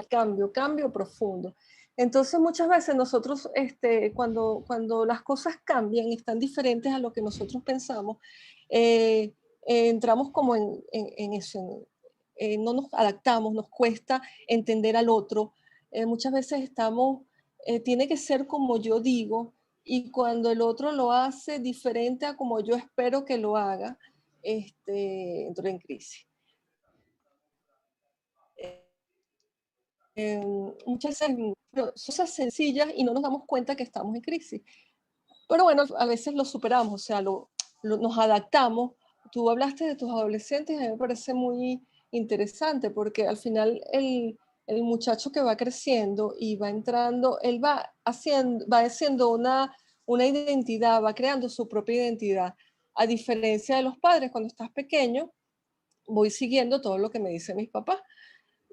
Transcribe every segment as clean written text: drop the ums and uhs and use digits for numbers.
está el cambio profundo. Entonces muchas veces nosotros, cuando las cosas cambian y están diferentes a lo que nosotros pensamos, eh, entramos como en eso, no nos adaptamos, nos cuesta entender al otro. Muchas veces tiene que ser como yo digo, y cuando el otro lo hace diferente a como yo espero que lo haga, entro en crisis. Eh, Muchas veces cosas sencillas y no nos damos cuenta que estamos en crisis. Pero bueno, a veces lo superamos, o sea, nos adaptamos. Tú hablaste de tus adolescentes, a mí me parece muy interesante porque al final el muchacho que va creciendo y va entrando, él va haciendo una identidad, va creando su propia identidad. A diferencia de los padres, cuando estás pequeño, voy siguiendo todo lo que me dicen mis papás.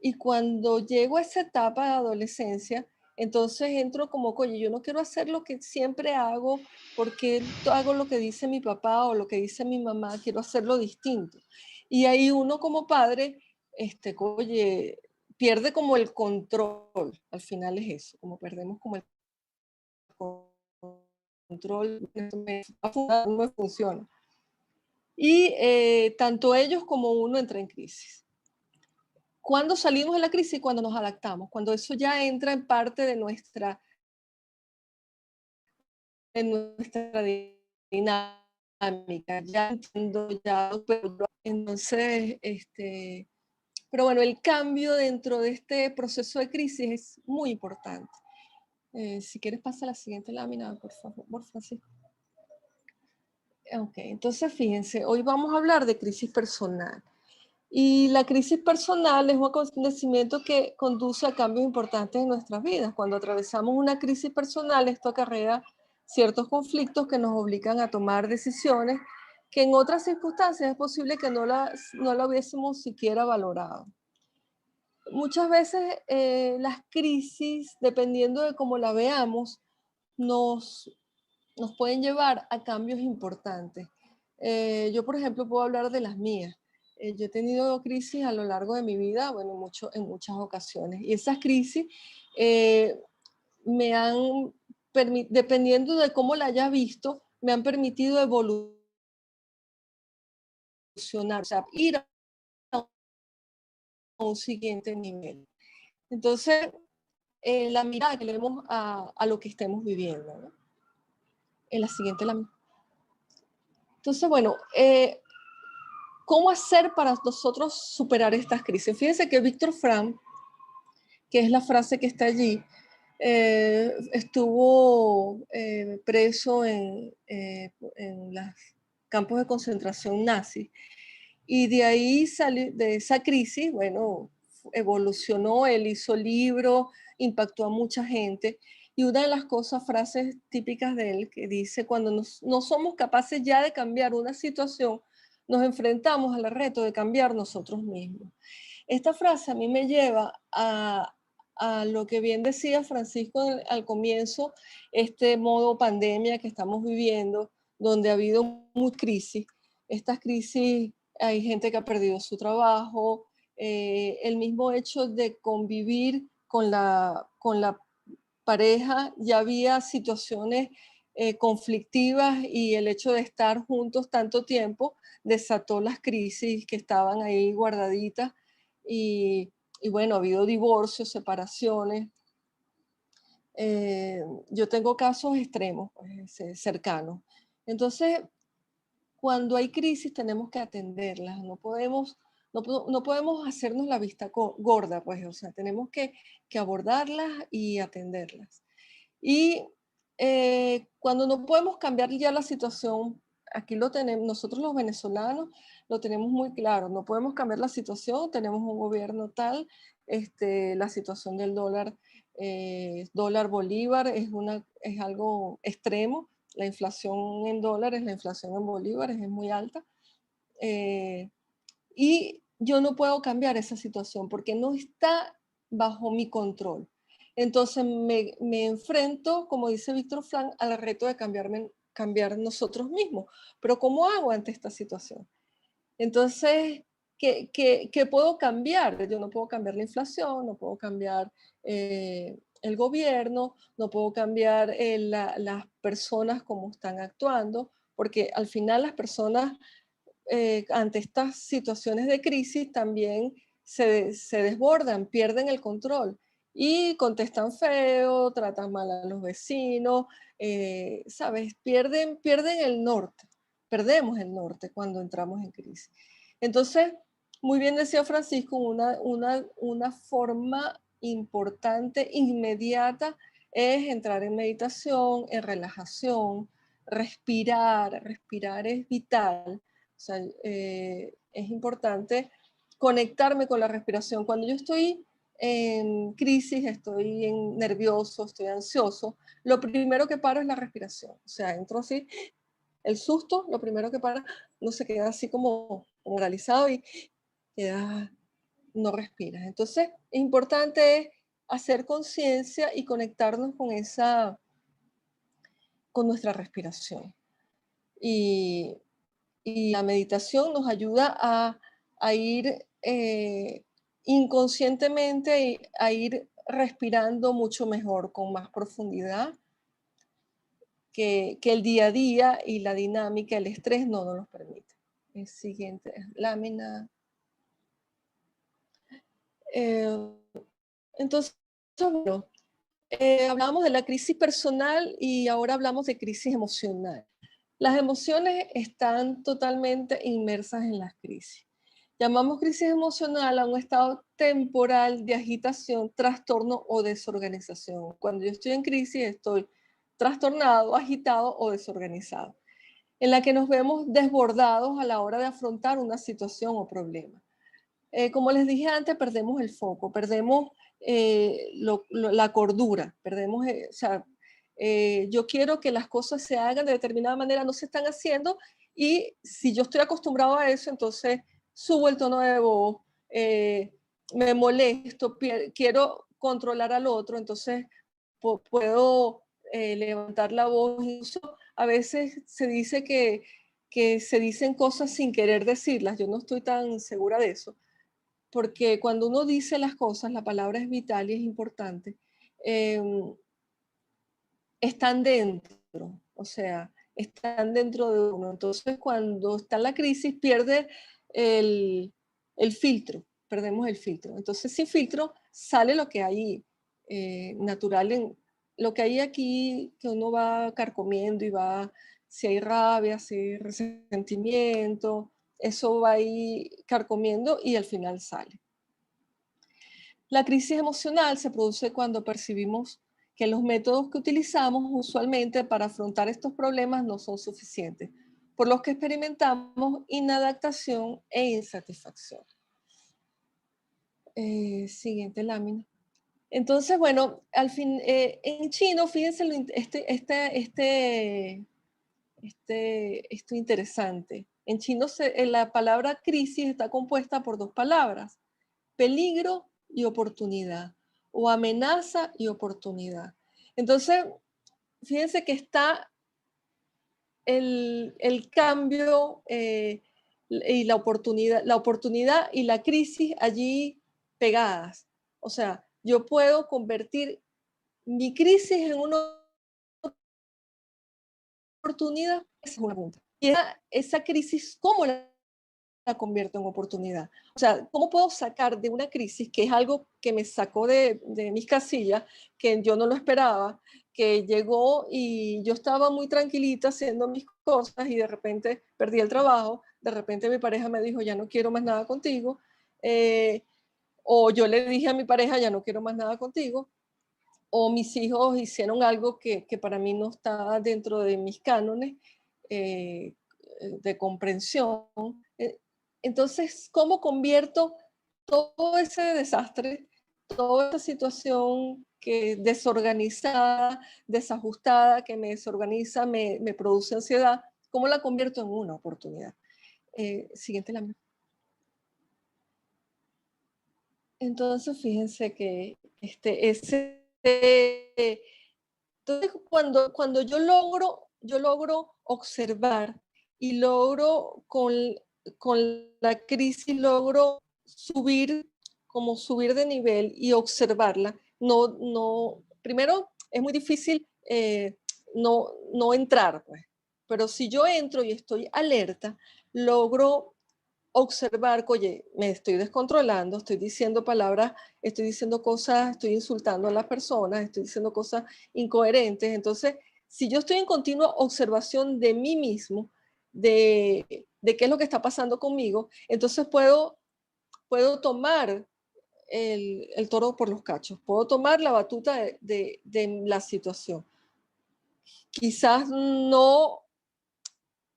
Y cuando llego a esa etapa de adolescencia, entonces entro como, oye, yo no quiero hacer lo que siempre hago porque hago lo que dice mi papá o lo que dice mi mamá, quiero hacerlo distinto. Y ahí uno como padre, oye, pierde como el control. Al final es eso, como perdemos como el control, no me funciona. Y tanto ellos como uno entra en crisis. ¿Cuándo salimos de la crisis? Cuando nos adaptamos, cuando eso ya entra en parte de nuestra dinámica, ya entiendo, entonces, pero bueno, el cambio dentro de este proceso de crisis es muy importante. Si quieres pasa a la siguiente lámina, por favor, Francisco. Ok, entonces fíjense, hoy vamos a hablar de crisis personal. Y la crisis personal es un acontecimiento que conduce a cambios importantes en nuestras vidas. Cuando atravesamos una crisis personal, esto acarrea ciertos conflictos que nos obligan a tomar decisiones que en otras circunstancias es posible que no la hubiésemos siquiera valorado. Muchas veces las crisis, dependiendo de cómo la veamos, nos, nos pueden llevar a cambios importantes. Yo, por ejemplo, puedo hablar de las mías. Yo he tenido crisis a lo largo de mi vida, bueno, en muchas ocasiones. Y esas crisis eh, me han, dependiendo de cómo la haya visto, me han permitido evolucionar, o sea, ir a un siguiente nivel. Entonces, la mirada que le demos a lo que estemos viviendo, ¿no? En la siguiente lámina. Entonces, bueno, ¿cómo hacer para nosotros superar estas crisis? Fíjense que Víctor Frank, que es la frase que está allí, estuvo preso en los campos de concentración nazi. Y de ahí, de esa crisis, bueno, evolucionó, él hizo libros, impactó a mucha gente. Y una de las frases típicas de él, que dice, cuando no somos capaces ya de cambiar una situación, nos enfrentamos al reto de cambiar nosotros mismos. Esta frase a mí me lleva a lo que bien decía Francisco al comienzo, este modo pandemia que estamos viviendo, donde ha habido mucha crisis. Estas crisis, hay gente que ha perdido su trabajo, el mismo hecho de convivir con la pareja, ya había situaciones conflictivas y el hecho de estar juntos tanto tiempo desató las crisis que estaban ahí guardaditas y bueno, ha habido divorcios, separaciones. Yo tengo casos extremos, pues, cercanos. Entonces, cuando hay crisis tenemos que atenderlas, no podemos hacernos la vista gorda, pues, o sea, tenemos que abordarlas y atenderlas. Y cuando no podemos cambiar ya la situación, aquí lo tenemos, nosotros los venezolanos lo tenemos muy claro, no podemos cambiar la situación, tenemos un gobierno tal, la situación del dólar bolívar es algo extremo, la inflación en dólares, la inflación en bolívares es muy alta. eh, y yo no puedo cambiar esa situación porque no está bajo mi control. Entonces me enfrento, como dice Víctor Frank, al reto de cambiar nosotros mismos. Pero ¿cómo hago ante esta situación? Entonces, que puedo cambiar. Yo no puedo cambiar la inflación, no puedo cambiar el gobierno, no puedo cambiar las personas como están actuando, porque al final las personas ante estas situaciones de crisis también se desbordan, pierden el control y contestan feo, tratan mal a los vecinos, ¿sabes? Pierden el norte, perdemos el norte cuando entramos en crisis. Entonces, muy bien decía Francisco, una forma importante, inmediata, es entrar en meditación, en relajación, respirar. Respirar es vital. O sea, es importante conectarme con la respiración. Cuando yo estoy en crisis, estoy nervioso, estoy ansioso, lo primero que paro es la respiración. O sea, entro así, el susto, lo primero que para, no se queda así como paralizado y queda, no respiras. Entonces, importante es hacer conciencia y conectarnos con nuestra respiración. Y, y la meditación nos ayuda a ir inconscientemente, a ir respirando mucho mejor, con más profundidad, que el día a día y la dinámica, el estrés no nos los permite. El siguiente lámina. Eh, entonces, bueno, hablamos de la crisis personal y ahora hablamos de crisis emocional. Las emociones están totalmente inmersas en las crisis. Llamamos crisis emocional a un estado temporal de agitación, trastorno o desorganización. Cuando yo estoy en crisis, estoy trastornado, agitado o desorganizado, en la que nos vemos desbordados a la hora de afrontar una situación o problema. Como les dije antes, perdemos el foco, perdemos la cordura, perdemos, o sea, yo quiero que las cosas se hagan de determinada manera, no se están haciendo, y si yo estoy acostumbrado a eso, entonces subo el tono de voz, me molesto, quiero controlar al otro, entonces puedo levantar la voz. Incluso a veces se dice que se dicen cosas sin querer decirlas, yo no estoy tan segura de eso, porque cuando uno dice las cosas, la palabra es vital y es importante, están dentro, o sea, están dentro de uno. Entonces, cuando está la crisis, pierde el filtro, perdemos el filtro. Entonces, sin filtro sale lo que hay natural, lo que hay aquí, que uno va carcomiendo y va, si hay rabia, si hay resentimiento, eso va ahí carcomiendo y al final sale. La crisis emocional se produce cuando percibimos que los métodos que utilizamos usualmente para afrontar estos problemas no son suficientes, por los que experimentamos inadaptación e insatisfacción. Siguiente lámina. Entonces, bueno, al fin, en chino, fíjense esto interesante. En chino la palabra crisis está compuesta por dos palabras: peligro y oportunidad, o amenaza y oportunidad. Entonces, fíjense que está el cambio y la oportunidad y la crisis allí pegadas. O sea, yo puedo convertir mi crisis en una oportunidad. Esa es una pregunta. Y esa crisis, ¿cómo la convierto en oportunidad? O sea, ¿cómo puedo sacar de una crisis, que es algo que me sacó de mis casillas, que yo no lo esperaba, que llegó y yo estaba muy tranquilita haciendo mis cosas y de repente perdí el trabajo, de repente mi pareja me dijo, ya no quiero más nada contigo, o yo le dije a mi pareja, ya no quiero más nada contigo, o mis hijos hicieron algo que para mí no está dentro de mis cánones eh, de comprensión. Eh, entonces, ¿cómo convierto todo ese desastre, toda esa situación que desorganizada, desajustada, que me desorganiza, me produce ansiedad? ¿Cómo la convierto en una oportunidad? Siguiente lámina. Entonces, fíjense que entonces, cuando yo logro observar y logro con la crisis logro subir de nivel y observarla. Primero es muy difícil no entrar, pues. Pero si yo entro y estoy alerta, logro observar que, oye, me estoy descontrolando, estoy diciendo palabras, estoy diciendo cosas, estoy insultando a las personas, estoy diciendo cosas incoherentes. Entonces, si yo estoy en continua observación de mí mismo, de qué es lo que está pasando conmigo, entonces puedo tomar el toro por los cachos, puedo tomar la batuta de la situación. Quizás no,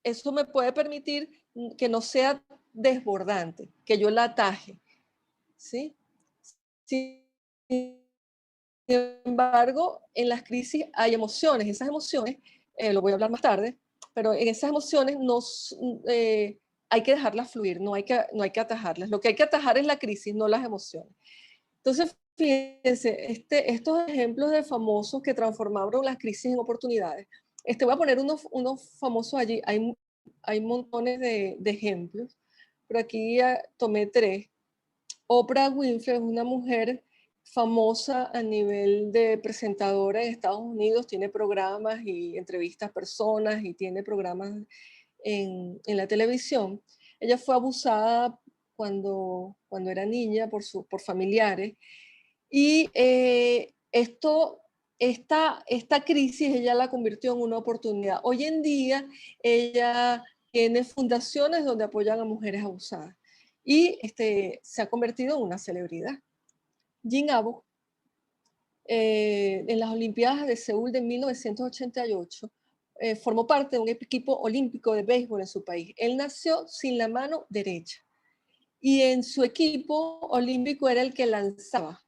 eso me puede permitir que no sea desbordante, que yo la ataje, ¿sí? Sin embargo, en las crisis hay emociones, esas emociones, lo voy a hablar más tarde, pero en esas emociones hay que dejarlas fluir, no hay que atajarlas. Lo que hay que atajar es la crisis, no las emociones. Entonces, fíjense, estos ejemplos de famosos que transformaron las crisis en oportunidades. Voy a poner unos famosos allí, hay montones de ejemplos, pero aquí tomé 3. Oprah Winfrey es una mujer famosa a nivel de presentadora en Estados Unidos, tiene programas y entrevista a personas y tiene programas en la televisión. Ella fue abusada cuando era niña por familiares y esta crisis ella la convirtió en una oportunidad. Hoy en día ella tiene fundaciones donde apoyan a mujeres abusadas y se ha convertido en una celebridad. Jin Abu, en las Olimpiadas de Seúl de 1988, formó parte de un equipo olímpico de béisbol en su país. Él nació sin la mano derecha y en su equipo olímpico era el que lanzaba.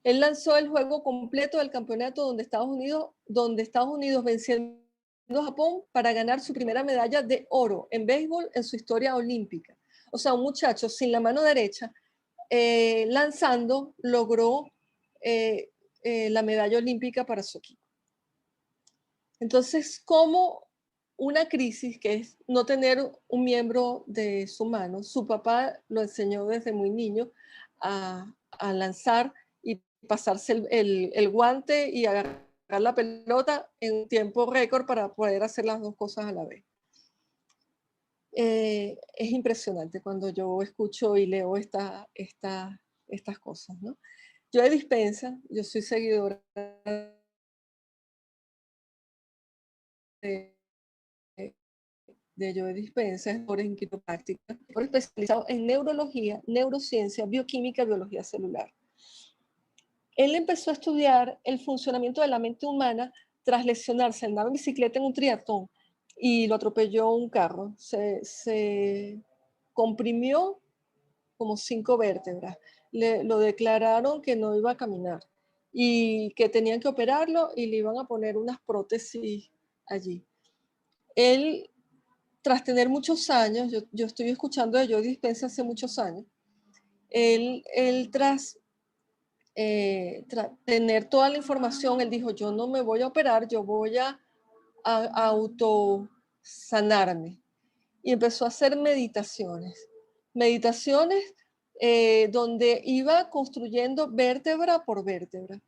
Él lanzó el juego completo del campeonato donde Estados Unidos venciendo a Japón para ganar su primera medalla de oro en béisbol en su historia olímpica. O sea, un muchacho sin la mano derecha, lanzando, logró la medalla olímpica para su equipo. Entonces, como una crisis que es no tener un miembro de su mano, su papá lo enseñó desde muy niño a lanzar y pasarse el guante y agarrar la pelota en tiempo récord para poder hacer las dos cosas a la vez. Es impresionante cuando yo escucho y leo estas cosas, ¿no? Joe Dispenza, yo soy seguidora de Joe Dispenza, es en quiropráctica, especializado en neurología, neurociencia, bioquímica, biología celular. Él empezó a estudiar el funcionamiento de la mente humana tras lesionarse. Andaba en bicicleta en un triatlón y lo atropelló un carro. Se comprimió como 5 vértebras. Lo declararon que no iba a caminar y que tenían que operarlo y le iban a poner unas prótesis allí. Él, tras tener muchos años, yo estoy escuchando de Joe Dispenza hace muchos años, él tras tener toda la información, él dijo, yo no me voy a operar, yo voy a autosanarme. Y empezó a hacer meditaciones. Meditaciones donde iba construyendo vértebra por vértebra,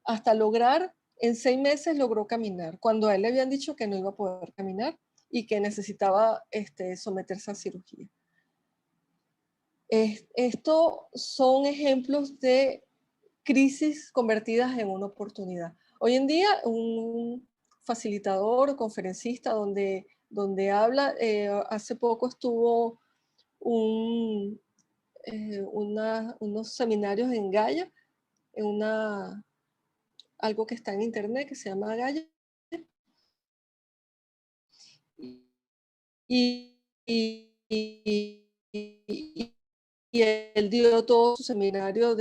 hasta lograr, en 6 meses logró caminar, cuando a él le habían dicho que no iba a poder caminar y que necesitaba someterse a cirugía. Esto son ejemplos de crisis convertidas en una oportunidad. Hoy en día, un facilitador, conferencista, donde habla, hace poco estuvo unos seminarios en Gaia, en algo que está en internet que se llama Gaia, y, y, y, y él dio todo su seminario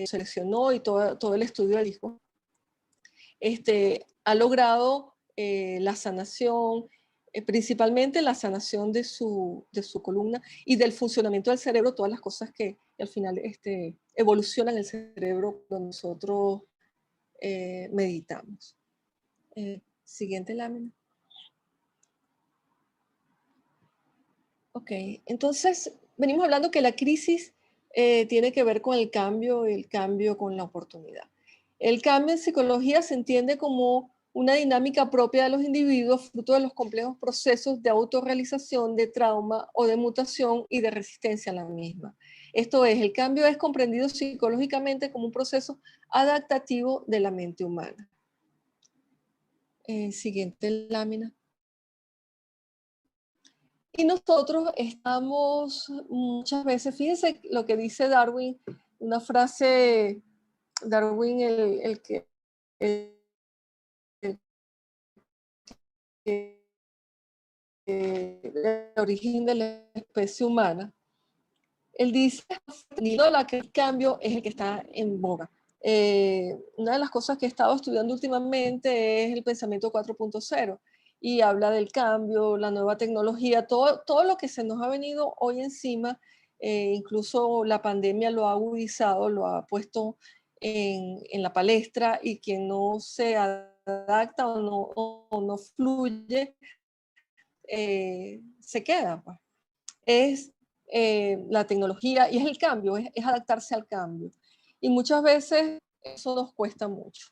seleccionó y todo el estudio del disco. Ha logrado la sanación, principalmente la sanación de su columna y del funcionamiento del cerebro, todas las cosas que al final evolucionan el cerebro cuando nosotros meditamos. Siguiente lámina. Ok, entonces venimos hablando que la crisis tiene que ver con el cambio con la oportunidad. El cambio en psicología se entiende como una dinámica propia de los individuos, fruto de los complejos procesos de autorrealización, de trauma o de mutación y de resistencia a la misma. Esto es, el cambio es comprendido psicológicamente como un proceso adaptativo de la mente humana. Siguiente lámina. Y nosotros estamos muchas veces, fíjense lo que dice Darwin, una frase, Darwin, el que- el origen de la especie humana, él dice que el cambio es el que está en boga. Una de las cosas que he estado estudiando últimamente es el pensamiento 4.0 y habla del cambio, la nueva tecnología, todo lo que se nos ha venido hoy encima, incluso la pandemia lo ha agudizado, lo ha puesto en la palestra y quien no se adapta o no fluye, se queda. Pues. Es la tecnología y es el cambio, es adaptarse al cambio. Y muchas veces eso nos cuesta mucho.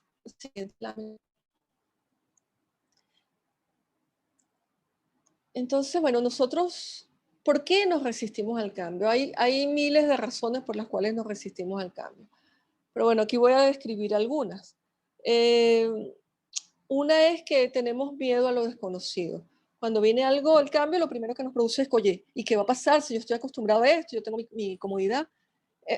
Entonces, bueno, nosotros, ¿por qué nos resistimos al cambio? Hay miles de razones por las cuales nos resistimos al cambio. Pero bueno, aquí voy a describir algunas. Eh, una es que tenemos miedo a lo desconocido. Cuando viene algo, el cambio, lo primero que nos produce es, oye, ¿y qué va a pasar si yo estoy acostumbrado a esto? Yo tengo mi comodidad.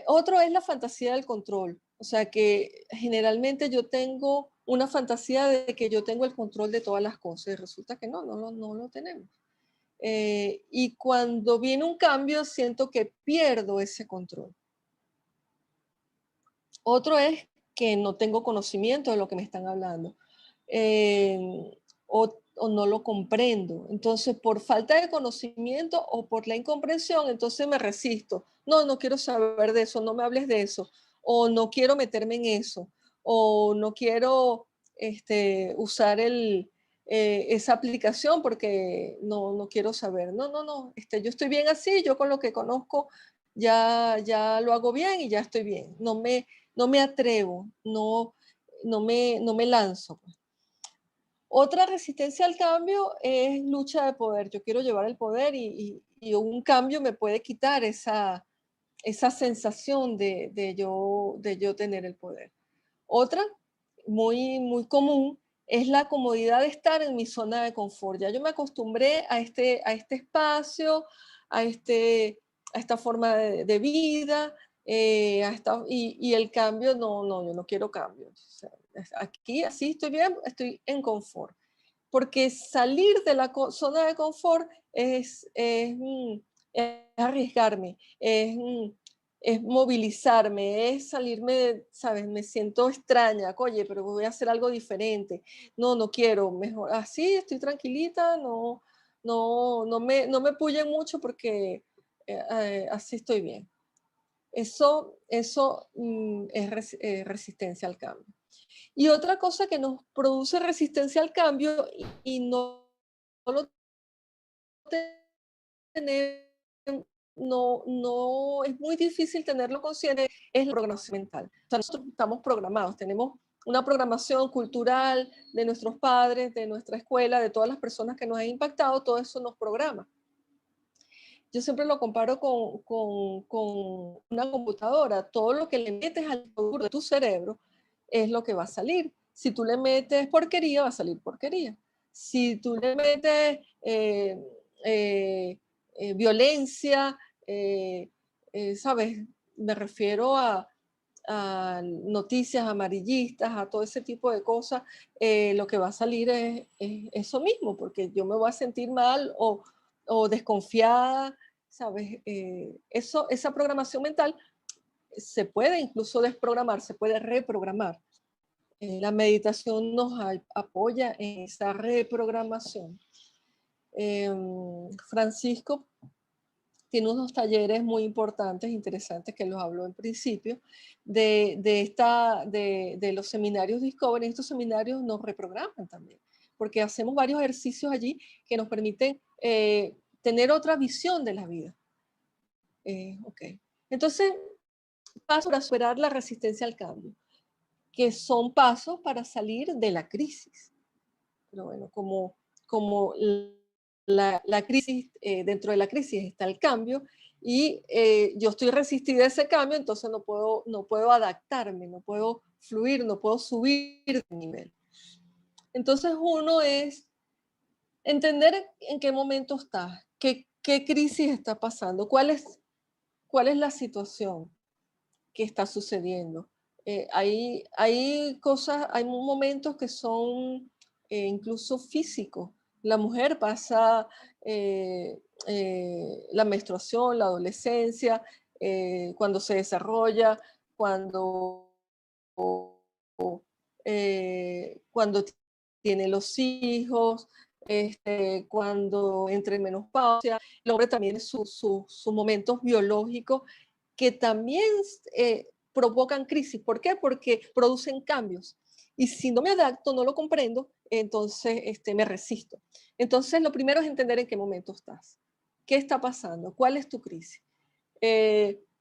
Otro es la fantasía del control. O sea que generalmente yo tengo una fantasía de que yo tengo el control de todas las cosas y resulta que no lo tenemos. Y cuando viene un cambio siento que pierdo ese control. Otro es que no tengo conocimiento de lo que me están hablando o no lo comprendo. Entonces, por falta de conocimiento o por la incomprensión, entonces me resisto. No, no quiero saber de eso, no me hables de eso, o no quiero meterme en eso, o no quiero usar esa aplicación porque no quiero saber. No, yo estoy bien así, yo con lo que conozco ya lo hago bien y ya estoy bien. No me atrevo, no me lanzo. Pues. Otra resistencia al cambio es lucha de poder. Yo quiero llevar el poder y un cambio me puede quitar esa sensación de yo tener el poder. Otra, muy común, es la comodidad de estar en mi zona de confort. Ya yo me acostumbré a este espacio, a, este, a esta forma de vida, y el cambio, yo no quiero cambio. O sea, aquí así estoy bien, estoy en confort. Porque salir de la zona de confort es arriesgarme, es movilizarme, es salirme, ¿sabes? Me siento extraña, oye, pero voy a hacer algo diferente. No quiero, mejor así, estoy tranquilita, no me puyen mucho porque así estoy bien. Eso es resistencia al cambio. Y otra cosa que nos produce resistencia al cambio y no lo tenemos, no es muy difícil tenerlo consciente, es la programación mental. O sea, nosotros estamos programados, tenemos una programación cultural de nuestros padres, de nuestra escuela, de todas las personas que nos han impactado, todo eso nos programa. Yo siempre lo comparo con una computadora. Todo lo que le metes al de tu cerebro es lo que va a salir. Si tú le metes porquería, va a salir porquería. Si tú le metes violencia, ¿sabes? Me refiero a noticias amarillistas, a todo ese tipo de cosas, lo que va a salir es eso mismo, porque yo me voy a sentir mal o desconfiada, ¿sabes? Esa programación mental se puede incluso desprogramar, se puede reprogramar. La meditación nos apoya en esa reprogramación. Francisco tiene unos talleres muy importantes, interesantes, que los habló en principio, de los seminarios Discovery. Estos seminarios nos reprograman también, porque hacemos varios ejercicios allí que nos permiten tener otra visión de la vida. Ok. Entonces, paso para superar la resistencia al cambio, que son pasos para salir de la crisis. Pero bueno, como la crisis, dentro de la crisis está el cambio, y yo estoy resistida a ese cambio, entonces no puedo adaptarme, no puedo fluir, no puedo subir de nivel. Entonces uno es entender en qué momento estás, qué crisis está pasando, cuál es la situación que está sucediendo. Hay cosas, hay momentos que son incluso físicos. La mujer pasa la menstruación, la adolescencia, cuando se desarrolla, cuando, cuando tiene los hijos, cuando entra en menopausia. El hombre también tiene sus momentos biológicos que también provocan crisis. ¿Por qué? Porque producen cambios. Y si no me adapto, no lo comprendo, entonces me resisto. Entonces, lo primero es entender en qué momento estás. ¿Qué está pasando? ¿Cuál es tu crisis?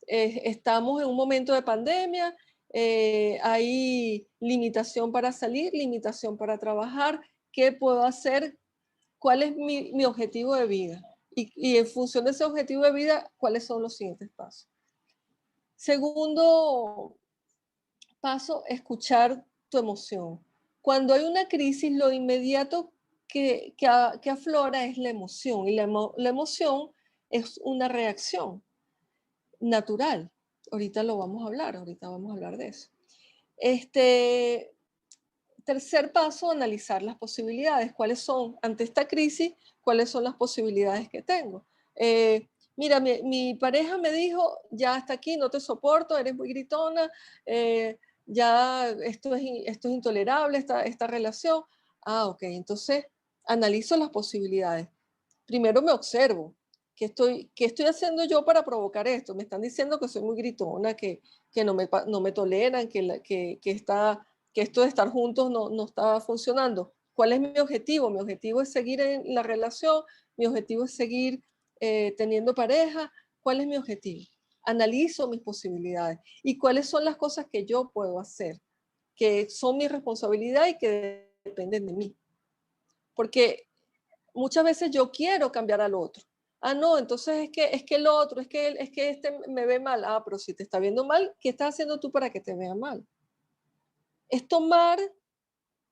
Estamos en un momento de pandemia, hay limitación para salir, limitación para trabajar. ¿Qué puedo hacer? ¿Cuál es mi objetivo de vida? Y en función de ese objetivo de vida, ¿cuáles son los siguientes pasos? Segundo paso, escuchar tu emoción. Cuando hay una crisis, lo inmediato que aflora es la emoción. Y la emoción es una reacción natural. Ahorita vamos a hablar de eso. Tercer paso, analizar las posibilidades. ¿Cuáles son, ante esta crisis, cuáles son las posibilidades que tengo? Mira, mi pareja me dijo, ya hasta aquí, no te soporto, eres muy gritona, ya esto es intolerable, esta relación. Ah, ok, entonces analizo las posibilidades. Primero me observo. ¿Qué estoy haciendo yo para provocar esto? Me están diciendo que soy muy gritona, que no me toleran, que esto de estar juntos no está funcionando. ¿Cuál es mi objetivo? Mi objetivo es seguir en la relación, mi objetivo es seguir teniendo pareja. ¿Cuál es mi objetivo? Analizo mis posibilidades y cuáles son las cosas que yo puedo hacer, que son mi responsabilidad y que dependen de mí. Porque muchas veces yo quiero cambiar al otro. Ah, no, entonces es que el otro, es que este me ve mal. Ah, pero si te está viendo mal, ¿qué estás haciendo tú para que te vea mal? Es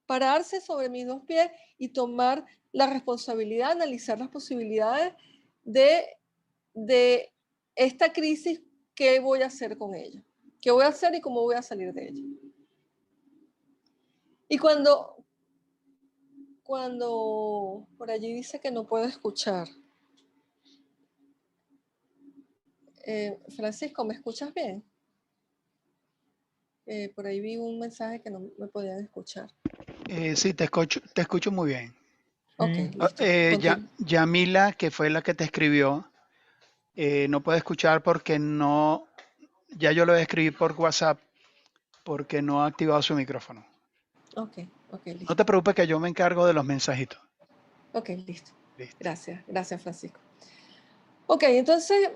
pararse sobre mis dos pies y tomar la responsabilidad, analizar las posibilidades de esta crisis, qué voy a hacer con ella, qué voy a hacer y cómo voy a salir de ella. Y cuando por allí dice que no puedo escuchar. Francisco, ¿me escuchas bien? Por ahí vi un mensaje que no me podían escuchar. Sí, te escucho muy bien. Ok, listo. Yamila, que fue la que te escribió, no puede escuchar porque no, ya yo lo voy a escribir por WhatsApp porque no ha activado su micrófono. Ok, ok, No listo. te preocupes que yo me encargo de los mensajitos. Ok, listo. Listo. Gracias, Francisco. Ok, entonces,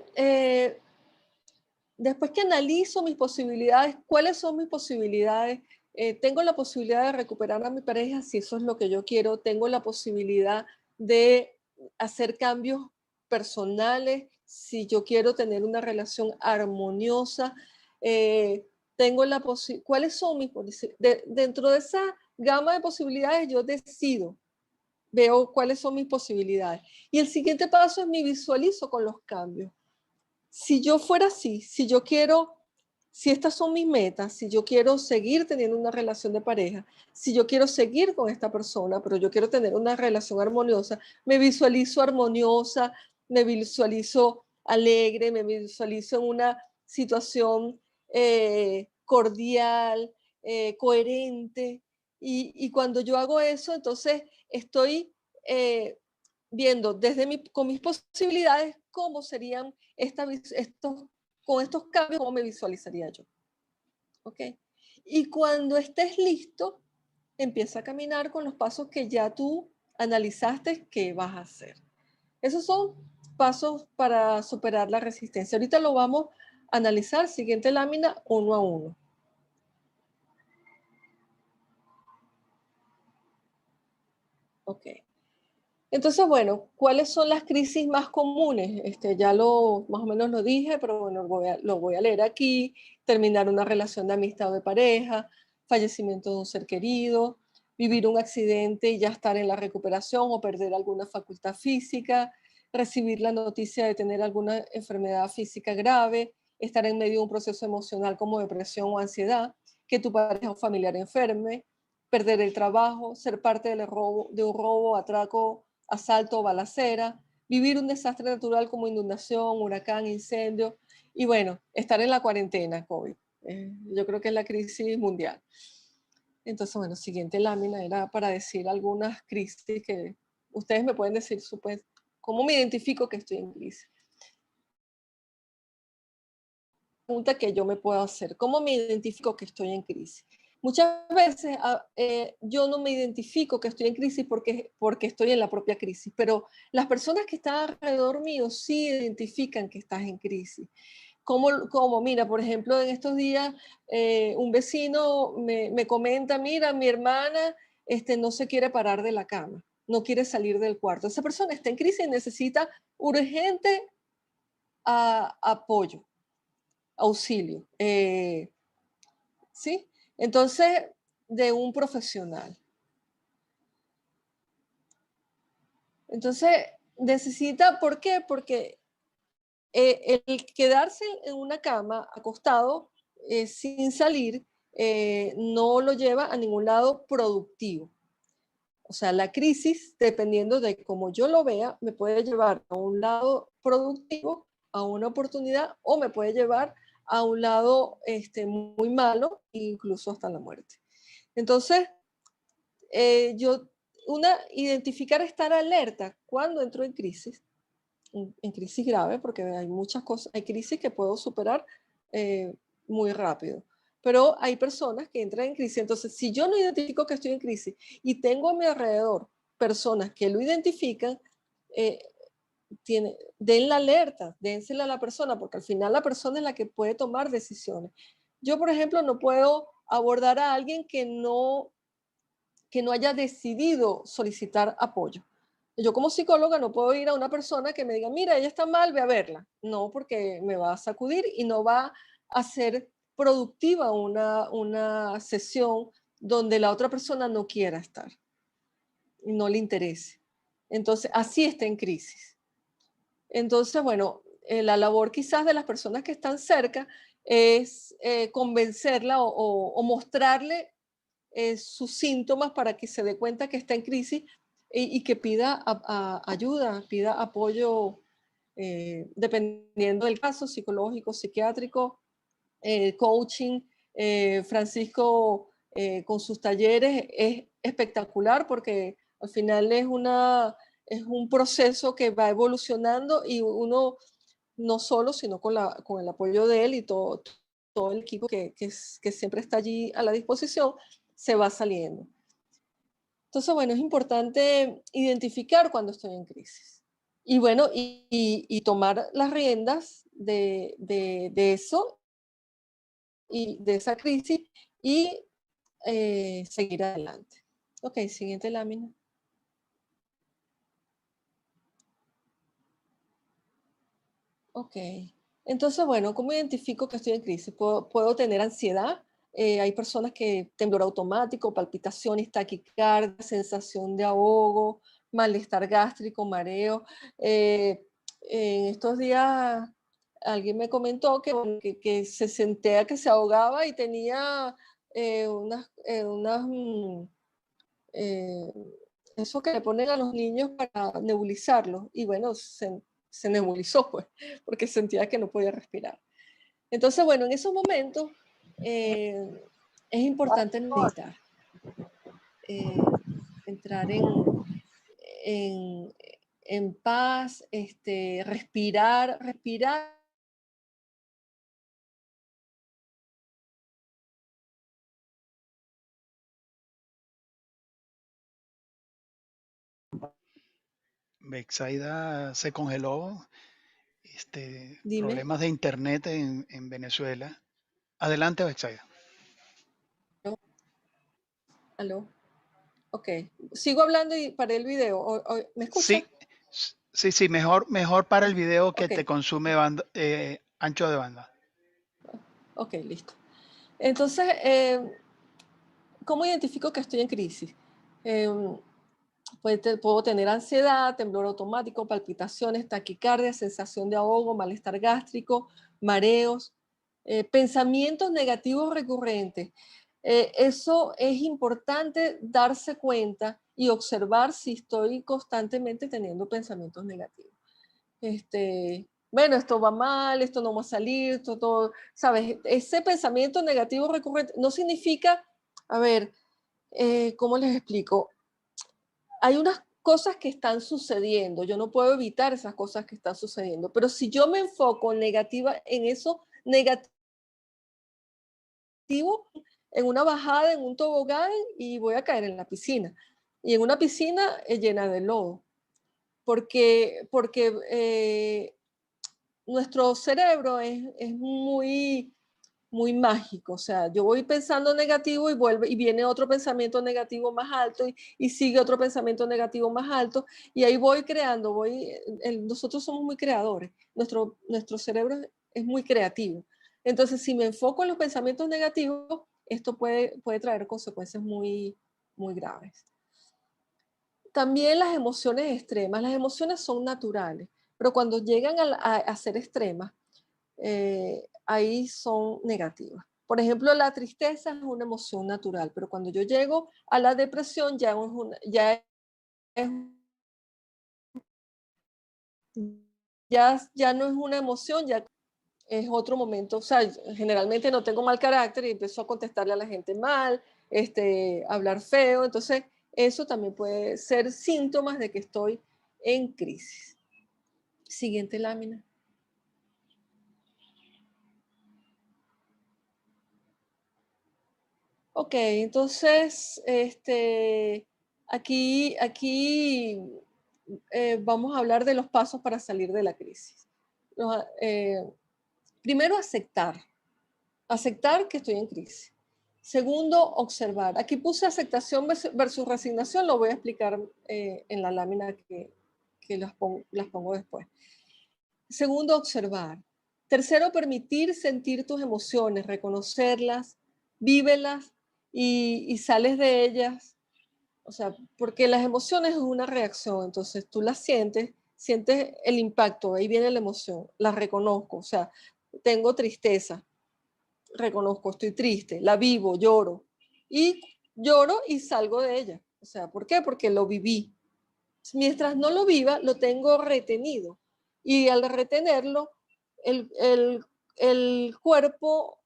después que analizo mis posibilidades, ¿cuáles son mis posibilidades? Tengo la posibilidad de recuperar a mi pareja si eso es lo que yo quiero. Tengo la posibilidad de hacer cambios personales si yo quiero tener una relación armoniosa. Tengo la posibilidad. ¿Cuáles son mis posibilidades? Dentro de esa gama de posibilidades yo decido, veo cuáles son mis posibilidades. Y el siguiente paso es me visualizo con los cambios. Si yo fuera así, si estas son mis metas, si yo quiero seguir teniendo una relación de pareja, si yo quiero seguir con esta persona, pero yo quiero tener una relación armoniosa, me visualizo armoniosa, me visualizo alegre, me visualizo en una situación cordial, coherente. Y cuando yo hago eso, entonces estoy viendo con mis posibilidades cómo serían con estos cambios, cómo me visualizaría yo. ¿Ok? Y cuando estés listo, empieza a caminar con los pasos que ya tú analizaste que vas a hacer. Esos son pasos para superar la resistencia. Ahorita lo vamos a analizar, siguiente lámina, uno a uno. Ok. Entonces, bueno, ¿cuáles son las crisis más comunes? Ya más o menos lo dije, pero bueno, lo voy a leer aquí. Terminar una relación de amistad o de pareja, fallecimiento de un ser querido, vivir un accidente y ya estar en la recuperación o perder alguna facultad física, recibir la noticia de tener alguna enfermedad física grave, estar en medio de un proceso emocional como depresión o ansiedad, que tu pareja o familiar enferme, perder el trabajo, ser parte de un robo, atraco, asalto o balacera, vivir un desastre natural como inundación, huracán, incendio y bueno, estar en la cuarentena COVID. Yo creo que es la crisis mundial. Entonces, bueno, siguiente lámina era para decir algunas crisis que ustedes me pueden decir, ¿cómo me identifico que estoy en crisis? Pregunta que yo me puedo hacer, ¿cómo me identifico que estoy en crisis? Muchas veces yo no me identifico que estoy en crisis porque estoy en la propia crisis, pero las personas que están alrededor mío sí identifican que estás en crisis. Como mira, por ejemplo, en estos días un vecino me comenta, mira, mi hermana no se quiere parar de la cama, no quiere salir del cuarto. Esa persona está en crisis y necesita urgente apoyo, auxilio. ¿Sí? Entonces, de un profesional. Entonces, necesita, ¿por qué? Porque el quedarse en una cama acostado sin salir no lo lleva a ningún lado productivo. O sea, la crisis, dependiendo de cómo yo lo vea, me puede llevar a un lado productivo, a una oportunidad, o me puede llevar a un lado muy malo, incluso hasta la muerte. Entonces, identificar, estar alerta cuando entro en crisis, en crisis grave, porque hay muchas cosas, hay crisis que puedo superar eh, muy rápido, pero hay personas que entran en crisis. Entonces, si yo no identifico que estoy en crisis y tengo a mi alrededor personas que lo identifican, eh, den la alerta, dénsela a la persona, porque al final la persona es la que puede tomar decisiones. Yo, por ejemplo, no puedo abordar a alguien que no haya decidido solicitar apoyo. Yo como psicóloga no puedo ir a una persona que me diga, mira, ella está mal, ve a verla. No, porque me va a sacudir y no va a ser productiva una sesión donde la otra persona no quiera estar y no le interese. Entonces, así está en crisis. Entonces, bueno, la labor quizás de las personas que están cerca es convencerla o mostrarle sus síntomas para que se dé cuenta que está en crisis y que pida ayuda, pida apoyo, dependiendo del caso, psicológico, psiquiátrico, coaching. Francisco con sus talleres es espectacular porque al final es un proceso que va evolucionando y uno no solo, sino con el apoyo de él y todo el equipo que siempre está allí a la disposición, se va saliendo. Entonces, bueno, es importante identificar cuando estoy en crisis. Y bueno, y tomar las riendas de eso y de esa crisis y seguir adelante. Ok, siguiente lámina. Ok. Entonces, bueno, ¿cómo identifico que estoy en crisis? Puedo tener ansiedad. Hay personas que temblor automático, palpitaciones, taquicardia, sensación de ahogo, malestar gástrico, mareo. En estos días alguien me comentó que se sentía que se ahogaba y tenía eh, eso que le ponen a los niños para nebulizarlos. Y bueno, se nebulizó, pues, porque sentía que no podía respirar. Entonces, bueno, en esos momentos es importante meditar, entrar en, en paz, respirar. Bexaida se congeló, Dime. problemas de internet en Venezuela. Adelante, Bexaida. ¿Aló? ¿Aló? Ok. Sigo hablando y paré el video. ¿Me escucha? Sí, sí, sí, mejor para el video que Ok, te consume ancho de banda. ok, listo. Entonces, ¿cómo identifico que estoy en crisis? Em, puedo tener ansiedad, temblor automático, palpitaciones, taquicardia, sensación de ahogo, malestar gástrico, mareos, pensamientos negativos recurrentes. Eso es importante darse cuenta y observar si estoy constantemente teniendo pensamientos negativos. Bueno, esto va mal, esto no va a salir, esto todo, ¿sabes? Ese pensamiento negativo recurrente no significa, a ver, ¿cómo les explico? Hay unas cosas que están sucediendo, yo no puedo evitar esas cosas que están sucediendo, pero si yo me enfoco en eso negativo, en una bajada, en un tobogán y voy a caer en la piscina. Y en una piscina llena de lodo, porque nuestro cerebro es muy mágico. O sea, yo voy pensando negativo y vuelve y viene otro pensamiento negativo más alto y sigue otro pensamiento negativo más alto y ahí voy creando, nosotros somos muy creadores, nuestro cerebro es muy creativo. Entonces, si me enfoco en los pensamientos negativos, esto puede traer consecuencias muy graves. También las emociones extremas. Las emociones son naturales, pero cuando llegan a ser extremas, ahí son negativas. Por ejemplo, la tristeza es una emoción natural, pero cuando yo llego a la depresión ya no es una emoción, ya es otro momento. O sea, generalmente no tengo mal carácter y empiezo a contestarle a la gente mal, hablar feo. Entonces, eso también puede ser síntomas de que estoy en crisis. Siguiente lámina. Ok, entonces, aquí vamos a hablar de los pasos para salir de la crisis. Primero, aceptar que estoy en crisis. Segundo, observar. Aquí puse aceptación versus resignación, lo voy a explicar en la lámina que las pongo después. Segundo, observar. Tercero, permitir sentir tus emociones, reconocerlas, vívelas y sales de ellas. O sea, porque las emociones es una reacción, entonces tú las sientes el impacto, ahí viene la emoción, la reconozco, o sea, tengo tristeza, reconozco, estoy triste, la vivo, y lloro y salgo de ella. O sea, ¿por qué? Porque lo viví. Mientras no lo viva, lo tengo retenido. Y al retenerlo, el, el, el cuerpo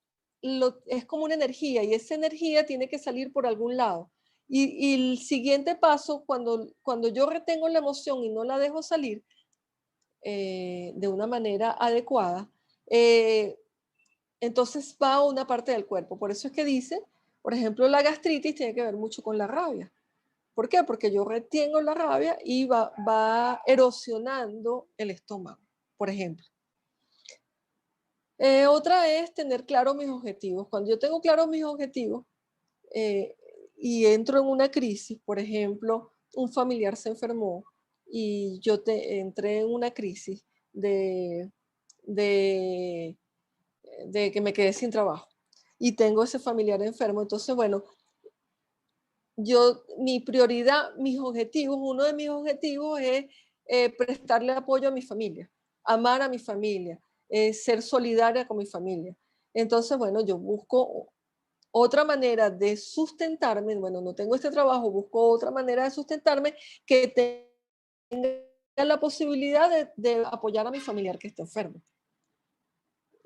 es como una energía y esa energía tiene que salir por algún lado. Y el siguiente paso, cuando yo retengo la emoción y no la dejo salir de una manera adecuada, entonces va a una parte del cuerpo. Por eso es que dice, por ejemplo, la gastritis tiene que ver mucho con la rabia. ¿Por qué? Porque yo retengo la rabia y va erosionando el estómago, por ejemplo. Otra es tener claros mis objetivos. Cuando yo tengo claros mis objetivos eh, y entro en una crisis, por ejemplo, un familiar se enfermó y entré en una crisis de, de, de que me quedé sin trabajo y tengo ese familiar enfermo, entonces, bueno, mi prioridad, mis objetivos, uno de mis objetivos es prestarle apoyo a mi familia, amar a mi familia, ser solidaria con mi familia. Entonces, bueno, yo busco otra manera de sustentarme, bueno, no tengo este trabajo, busco otra manera de sustentarme que tenga la posibilidad de apoyar a mi familiar que está enfermo.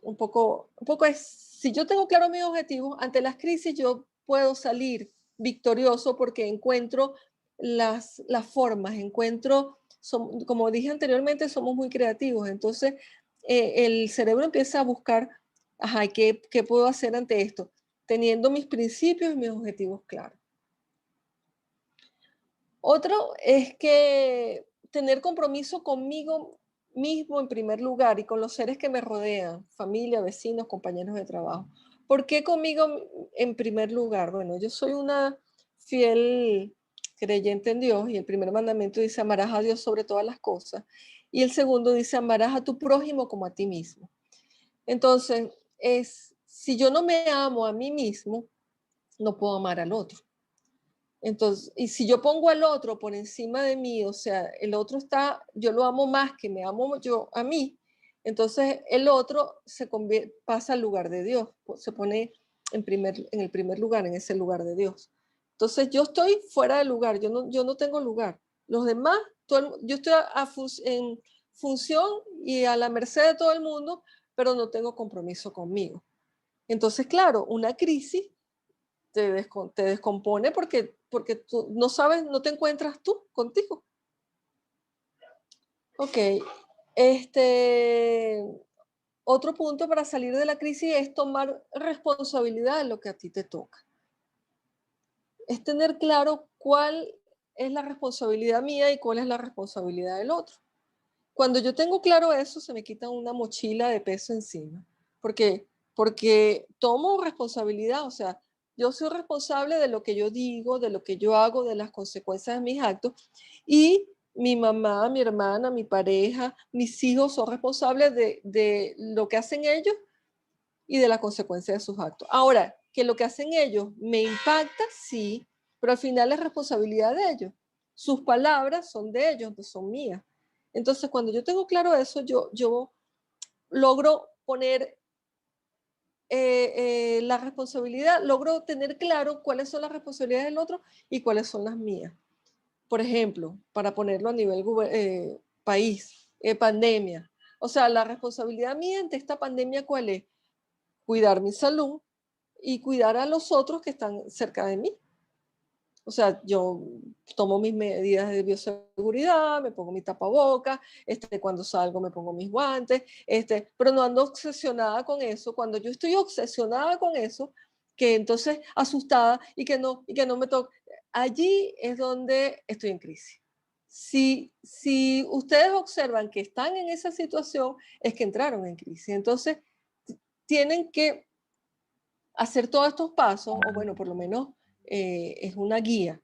Un poco es, si yo tengo claro mis objetivos, ante las crisis yo puedo salir victorioso porque encuentro las formas, como dije anteriormente, somos muy creativos, entonces el cerebro empieza a buscar, ajá, ¿qué puedo hacer ante esto? Teniendo mis principios y mis objetivos claros. Otro es que tener compromiso conmigo mismo en primer lugar y con los seres que me rodean, familia, vecinos, compañeros de trabajo. ¿Por qué conmigo en primer lugar? Bueno, yo soy una fiel creyente en Dios y el primer mandamiento dice amarás a Dios sobre todas las cosas y el segundo dice amarás a tu prójimo como a ti mismo. Entonces, si yo no me amo a mí mismo, no puedo amar al otro. Entonces, y si yo pongo al otro por encima de mí, o sea, el otro está, yo lo amo más que me amo yo a mí, entonces el otro pasa al lugar de Dios, se pone en el primer lugar, en ese lugar de Dios. Entonces yo estoy fuera de lugar, yo no tengo lugar. Los demás, yo estoy en función y a la merced de todo el mundo, pero no tengo compromiso conmigo. Entonces, claro, una crisis te descompone porque tú no sabes, no te encuentras tú contigo. Ok, este, otro punto para salir de la crisis es tomar responsabilidad de lo que a ti te toca. Es tener claro cuál es la responsabilidad mía y cuál es la responsabilidad del otro. Cuando yo tengo claro eso, se me quita una mochila de peso encima. Porque tomo responsabilidad, o sea, yo soy responsable de lo que yo digo, de lo que yo hago, de las consecuencias de mis actos. Y mi mamá, mi hermana, mi pareja, mis hijos son responsables de lo que hacen ellos y de la consecuencia de sus actos. Ahora, que lo que hacen ellos me impacta, sí, pero al final es responsabilidad de ellos. Sus palabras son de ellos, no son mías. Entonces, cuando yo tengo claro eso, yo logro poner la responsabilidad, logro tener claro cuáles son las responsabilidades del otro y cuáles son las mías. Por ejemplo, para ponerlo a nivel país, pandemia. O sea, la responsabilidad mía ante esta pandemia, ¿cuál es? Cuidar mi salud y cuidar a los otros que están cerca de mí. O sea, yo tomo mis medidas de bioseguridad, me pongo mi tapaboca, cuando salgo me pongo mis guantes, pero no ando obsesionada con eso. Cuando yo estoy obsesionada con eso, que entonces asustada y que no me toque, allí es donde estoy en crisis. Si ustedes observan que están en esa situación, es que entraron en crisis. Entonces, tienen que hacer todos estos pasos, o bueno, por lo menos es una guía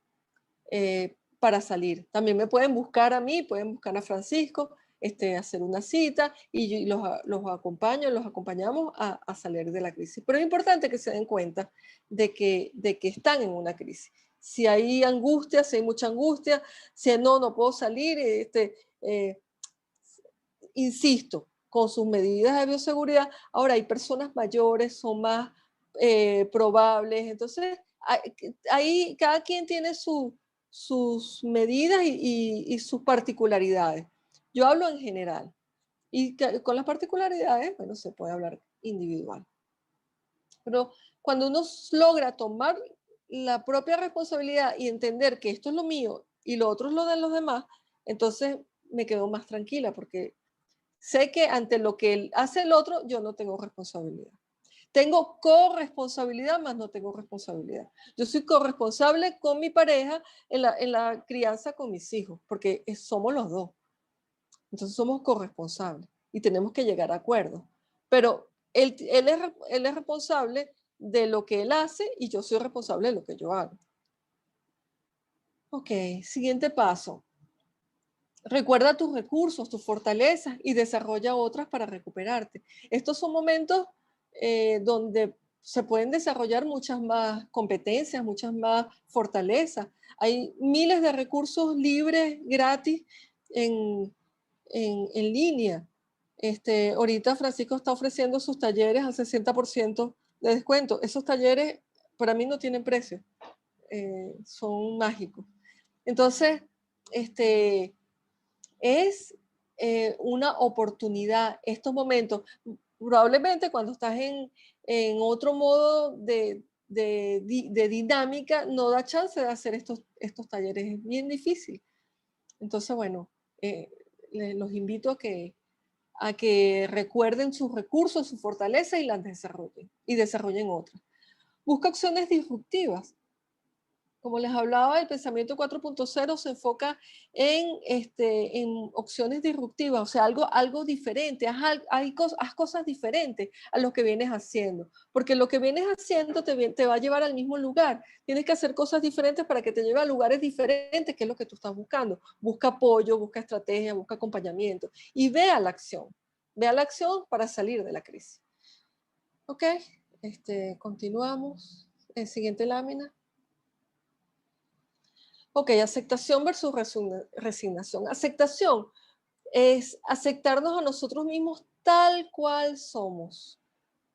para salir. También me pueden buscar a mí, pueden buscar a Francisco, hacer una cita y los acompaño, los acompañamos a salir de la crisis. Pero es importante que se den cuenta de que están en una crisis. Si hay angustia, si hay mucha angustia, si no puedo salir, insisto, con sus medidas de bioseguridad. Ahora, hay personas mayores, son más probables, entonces ahí cada quien tiene sus medidas y sus particularidades. Yo hablo en general y con las particularidades, bueno, se puede hablar individual. Pero cuando uno logra tomar la propia responsabilidad y entender que esto es lo mío y lo otro es lo de los demás, entonces me quedo más tranquila porque sé que ante lo que hace el otro, yo no tengo responsabilidad. Tengo corresponsabilidad, más no tengo responsabilidad. Yo soy corresponsable con mi pareja en la crianza con mis hijos, porque somos los dos. Entonces somos corresponsables y tenemos que llegar a acuerdos. Pero él es responsable de lo que él hace y yo soy responsable de lo que yo hago. Ok, siguiente paso. Recuerda tus recursos, tus fortalezas y desarrolla otras para recuperarte. Estos son momentos donde se pueden desarrollar muchas más competencias, muchas más fortalezas. Hay miles de recursos libres, gratis, en línea. Ahorita Francisco está ofreciendo sus talleres al 60% de descuento. Esos talleres para mí no tienen precio, son mágicos. Entonces, es una oportunidad estos momentos. Probablemente cuando estás en otro modo de dinámica, no da chance de hacer estos talleres, es bien difícil. Entonces, bueno, los invito a que recuerden sus recursos, sus fortalezas y las desarrollen y desarrollen otras. Busca opciones disruptivas. como les hablaba, el pensamiento 4.0 se enfoca en opciones disruptivas, o sea, algo diferente, haz cosas diferentes a lo que vienes haciendo, porque lo que vienes haciendo te va a llevar al mismo lugar. Tienes que hacer cosas diferentes para que te lleve a lugares diferentes, que es lo que tú estás buscando. Busca apoyo, busca estrategia, busca acompañamiento y vea la acción. Vea la acción para salir de la crisis. Ok, continuamos. Siguiente lámina. Ok, aceptación versus resignación. Aceptación es aceptarnos a nosotros mismos tal cual somos.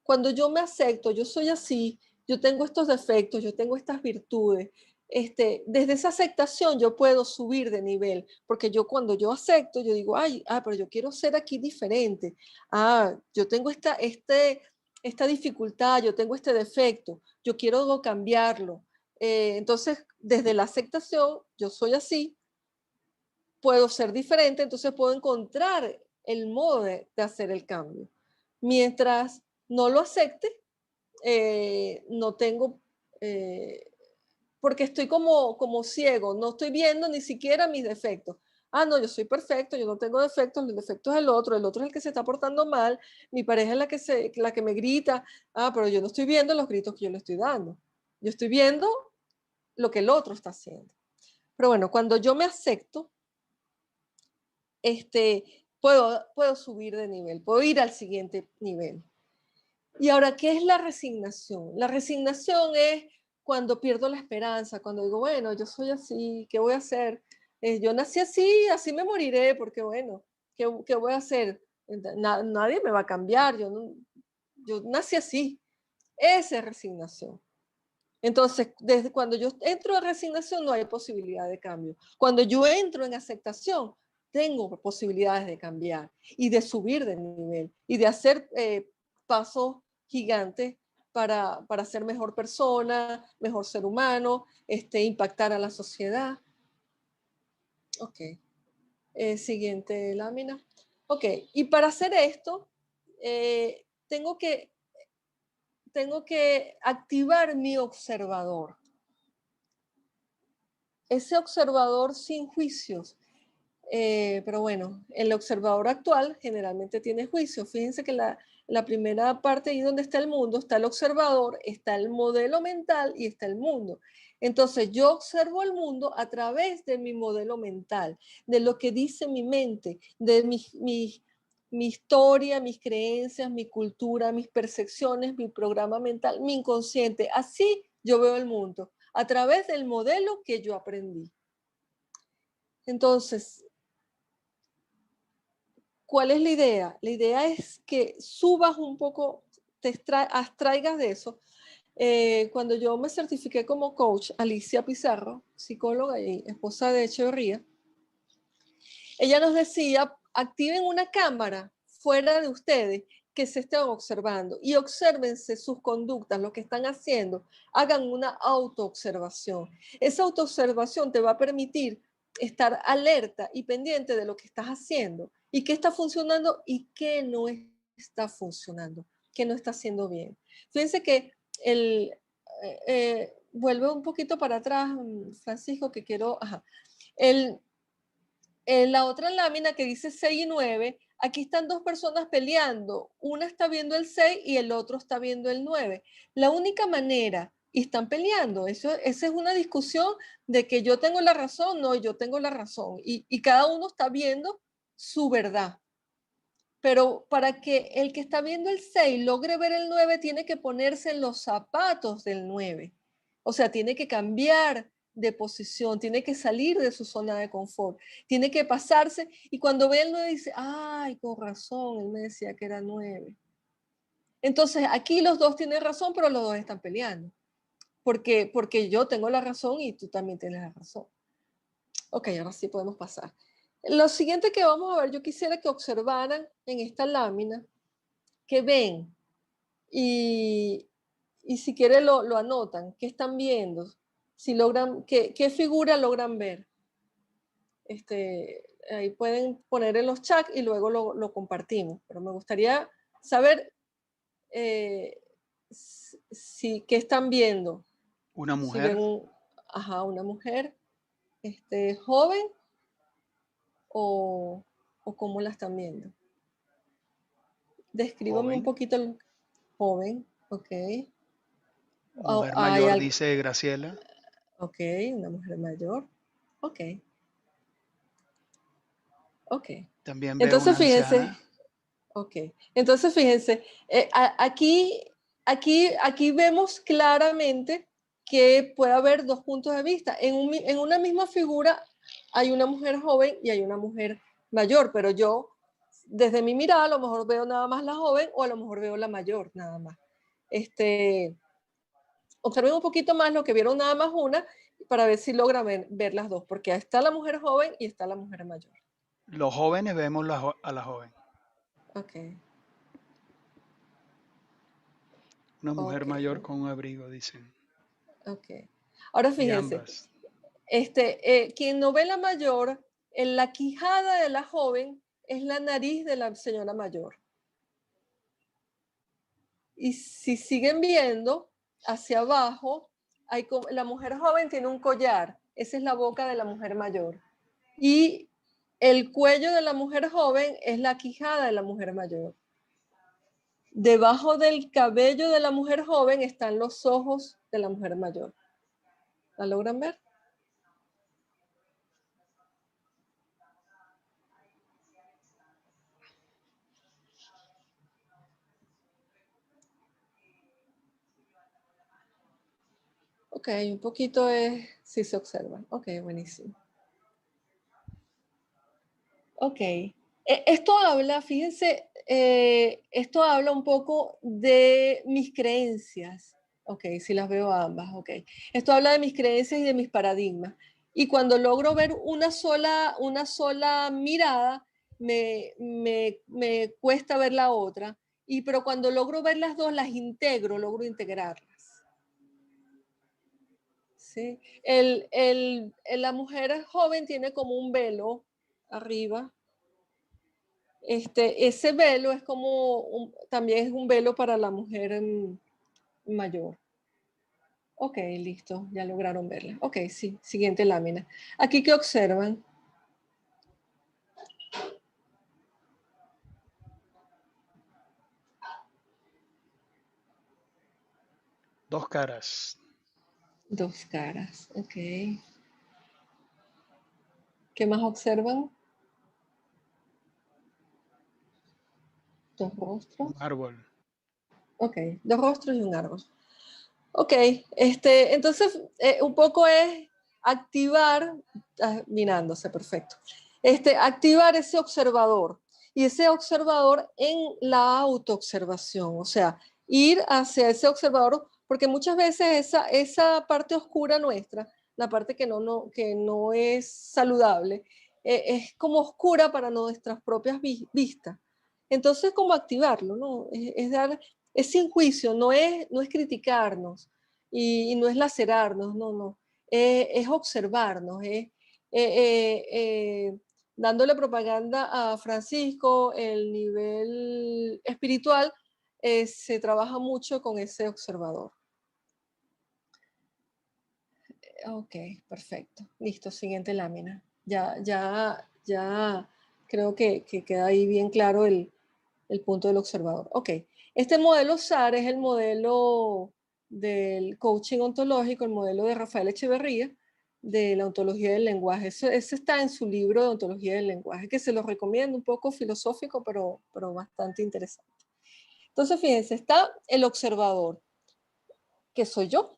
Cuando yo me acepto, yo soy así, yo tengo estos defectos, yo tengo estas virtudes. Desde esa aceptación yo puedo subir de nivel, porque yo cuando yo acepto, yo digo, pero yo quiero ser aquí diferente. Yo tengo esta dificultad, yo tengo este defecto, yo quiero cambiarlo. Entonces, desde la aceptación, yo soy así, puedo ser diferente, entonces puedo encontrar el modo de hacer el cambio. Mientras no lo acepte, no tengo, porque estoy como ciego, no estoy viendo ni siquiera mis defectos. No, yo soy perfecto, yo no tengo defectos, el defecto es el otro es el que se está portando mal, mi pareja es la que me grita, pero yo no estoy viendo los gritos que yo le estoy dando, yo estoy viendo lo que el otro está haciendo. Pero bueno, cuando yo me acepto, puedo subir de nivel, puedo ir al siguiente nivel. Y ahora, ¿qué es la resignación? La resignación es cuando pierdo la esperanza, cuando digo, bueno, yo soy así, ¿qué voy a hacer? Yo nací así, así me moriré, porque bueno, ¿qué voy a hacer? Nadie me va a cambiar, yo nací así. Esa es resignación. Entonces, desde cuando yo entro en resignación no hay posibilidad de cambio. Cuando yo entro en aceptación, tengo posibilidades de cambiar y de subir de nivel y de hacer pasos gigantes para ser mejor persona, mejor ser humano, impactar a la sociedad. Ok. Siguiente lámina. Ok. Y para hacer esto, tengo que activar mi observador. Ese observador sin juicios. Pero bueno, el observador actual generalmente tiene juicios. Fíjense que la primera parte, ahí donde está el mundo, está el observador, está el modelo mental y está el mundo. Entonces yo observo el mundo a través de mi modelo mental, de lo que dice mi mente, de mi historia, mis creencias, mi cultura, mis percepciones, mi programa mental, mi inconsciente. Así yo veo el mundo, a través del modelo que yo aprendí. Entonces, ¿cuál es la idea? La idea es que subas un poco, te abstraigas de eso. Cuando yo me certifiqué como coach, Alicia Pizarro, psicóloga y esposa de Echeverría, ella nos decía, activen una cámara fuera de ustedes que se estén observando y obsérvense sus conductas, lo que están haciendo, hagan una autoobservación. Esa autoobservación te va a permitir estar alerta y pendiente de lo que estás haciendo y qué está funcionando y qué no está funcionando, qué no está haciendo bien. Fíjense que vuelve un poquito para atrás, Francisco, que quiero, en la otra lámina que dice 6 y 9, aquí están dos personas peleando. Una está viendo el 6 y el otro está viendo el 9. La única manera, y están peleando, esa es una discusión de que yo tengo la razón, no, yo tengo la razón. Y cada uno está viendo su verdad. Pero para que el que está viendo el 6 logre ver el 9, tiene que ponerse en los zapatos del 9. O sea, tiene que cambiar de posición, tiene que salir de su zona de confort, tiene que pasarse. Y cuando ve el 9 dice, ay, con razón, él me decía que era 9. Entonces, aquí los dos tienen razón, pero los dos están peleando. Porque yo tengo la razón y tú también tienes la razón. Ok, ahora sí podemos pasar. Lo siguiente que vamos a ver, yo quisiera que observaran en esta lámina, que ven y si quieren lo anotan, qué están viendo, si logran, qué figura logran ver. Ahí pueden poner en los chats y luego lo compartimos, pero me gustaría saber qué están viendo. Una Si mujer. ven ajá, una mujer joven o cómo la están viendo. Descríbame un Joven. poquito el joven, ok. Mujer Hay mayor, algo, dice Graciela. ok, una mujer mayor, ok, ok. También veo Entonces una fíjense, anciana. ok. Entonces fíjense, aquí vemos claramente que puede haber dos puntos de vista. En una misma figura hay una mujer joven y hay una mujer mayor, pero yo, desde mi mirada, a lo mejor veo nada más la joven o a lo mejor veo la mayor, nada más. Observen un poquito más lo que vieron nada más una para ver si logran ver las dos, porque está la mujer joven y está la mujer mayor. Los jóvenes vemos a la joven. Ok, Una mujer ok, mayor con un abrigo, dicen. ok. Ahora Y fíjense, ambas. quien no ve la mayor, en la quijada de la joven es la nariz de la señora mayor. Y si siguen viendo hacia abajo, la mujer joven tiene un collar, esa es la boca de la mujer mayor. Y el cuello de la mujer joven es la quijada de la mujer mayor. Debajo del cabello de la mujer joven están los ojos de la mujer mayor. ¿La logran ver? Ok, un poquito es si se observa. Ok, buenísimo. Ok. Esto habla, fíjense, esto habla un poco de mis creencias. Ok, si las veo ambas, ok. Esto habla de mis creencias y de mis paradigmas. Y cuando logro ver una sola mirada, me cuesta ver la otra. Pero cuando logro ver las dos, las integro, logro integrarlas. ¿Sí? La mujer joven tiene como un velo arriba. Ese velo es como, también es un velo para la mujer mayor. Ok, listo, ya lograron verla. Ok, sí, siguiente lámina. Aquí, ¿qué observan? Dos caras. Dos caras, ok. ¿Qué más observan? Dos Un rostros. árbol. Ok, dos rostros y un árbol. Ok, entonces un poco es activar, mirándose, perfecto. Activar ese observador y ese observador en la autoobservación, o sea, ir hacia ese observador, porque muchas veces esa parte oscura nuestra, la parte que no es saludable, es como oscura para nuestras propias vistas. Entonces, ¿cómo activarlo? ¿No? Es sin juicio, no es criticarnos y no es lacerarnos, no. Es observarnos, dándole propaganda a Francisco, el nivel espiritual, se trabaja mucho con ese observador. Ok, perfecto. Listo, siguiente lámina. Ya creo que queda ahí bien claro el punto del observador. Ok, este modelo SAR es el modelo del coaching ontológico, el modelo de Rafael Echeverría, de la ontología del lenguaje. Ese está en su libro de ontología del lenguaje, que se lo recomiendo, un poco filosófico, pero bastante interesante. Entonces, fíjense, está el observador, que soy yo.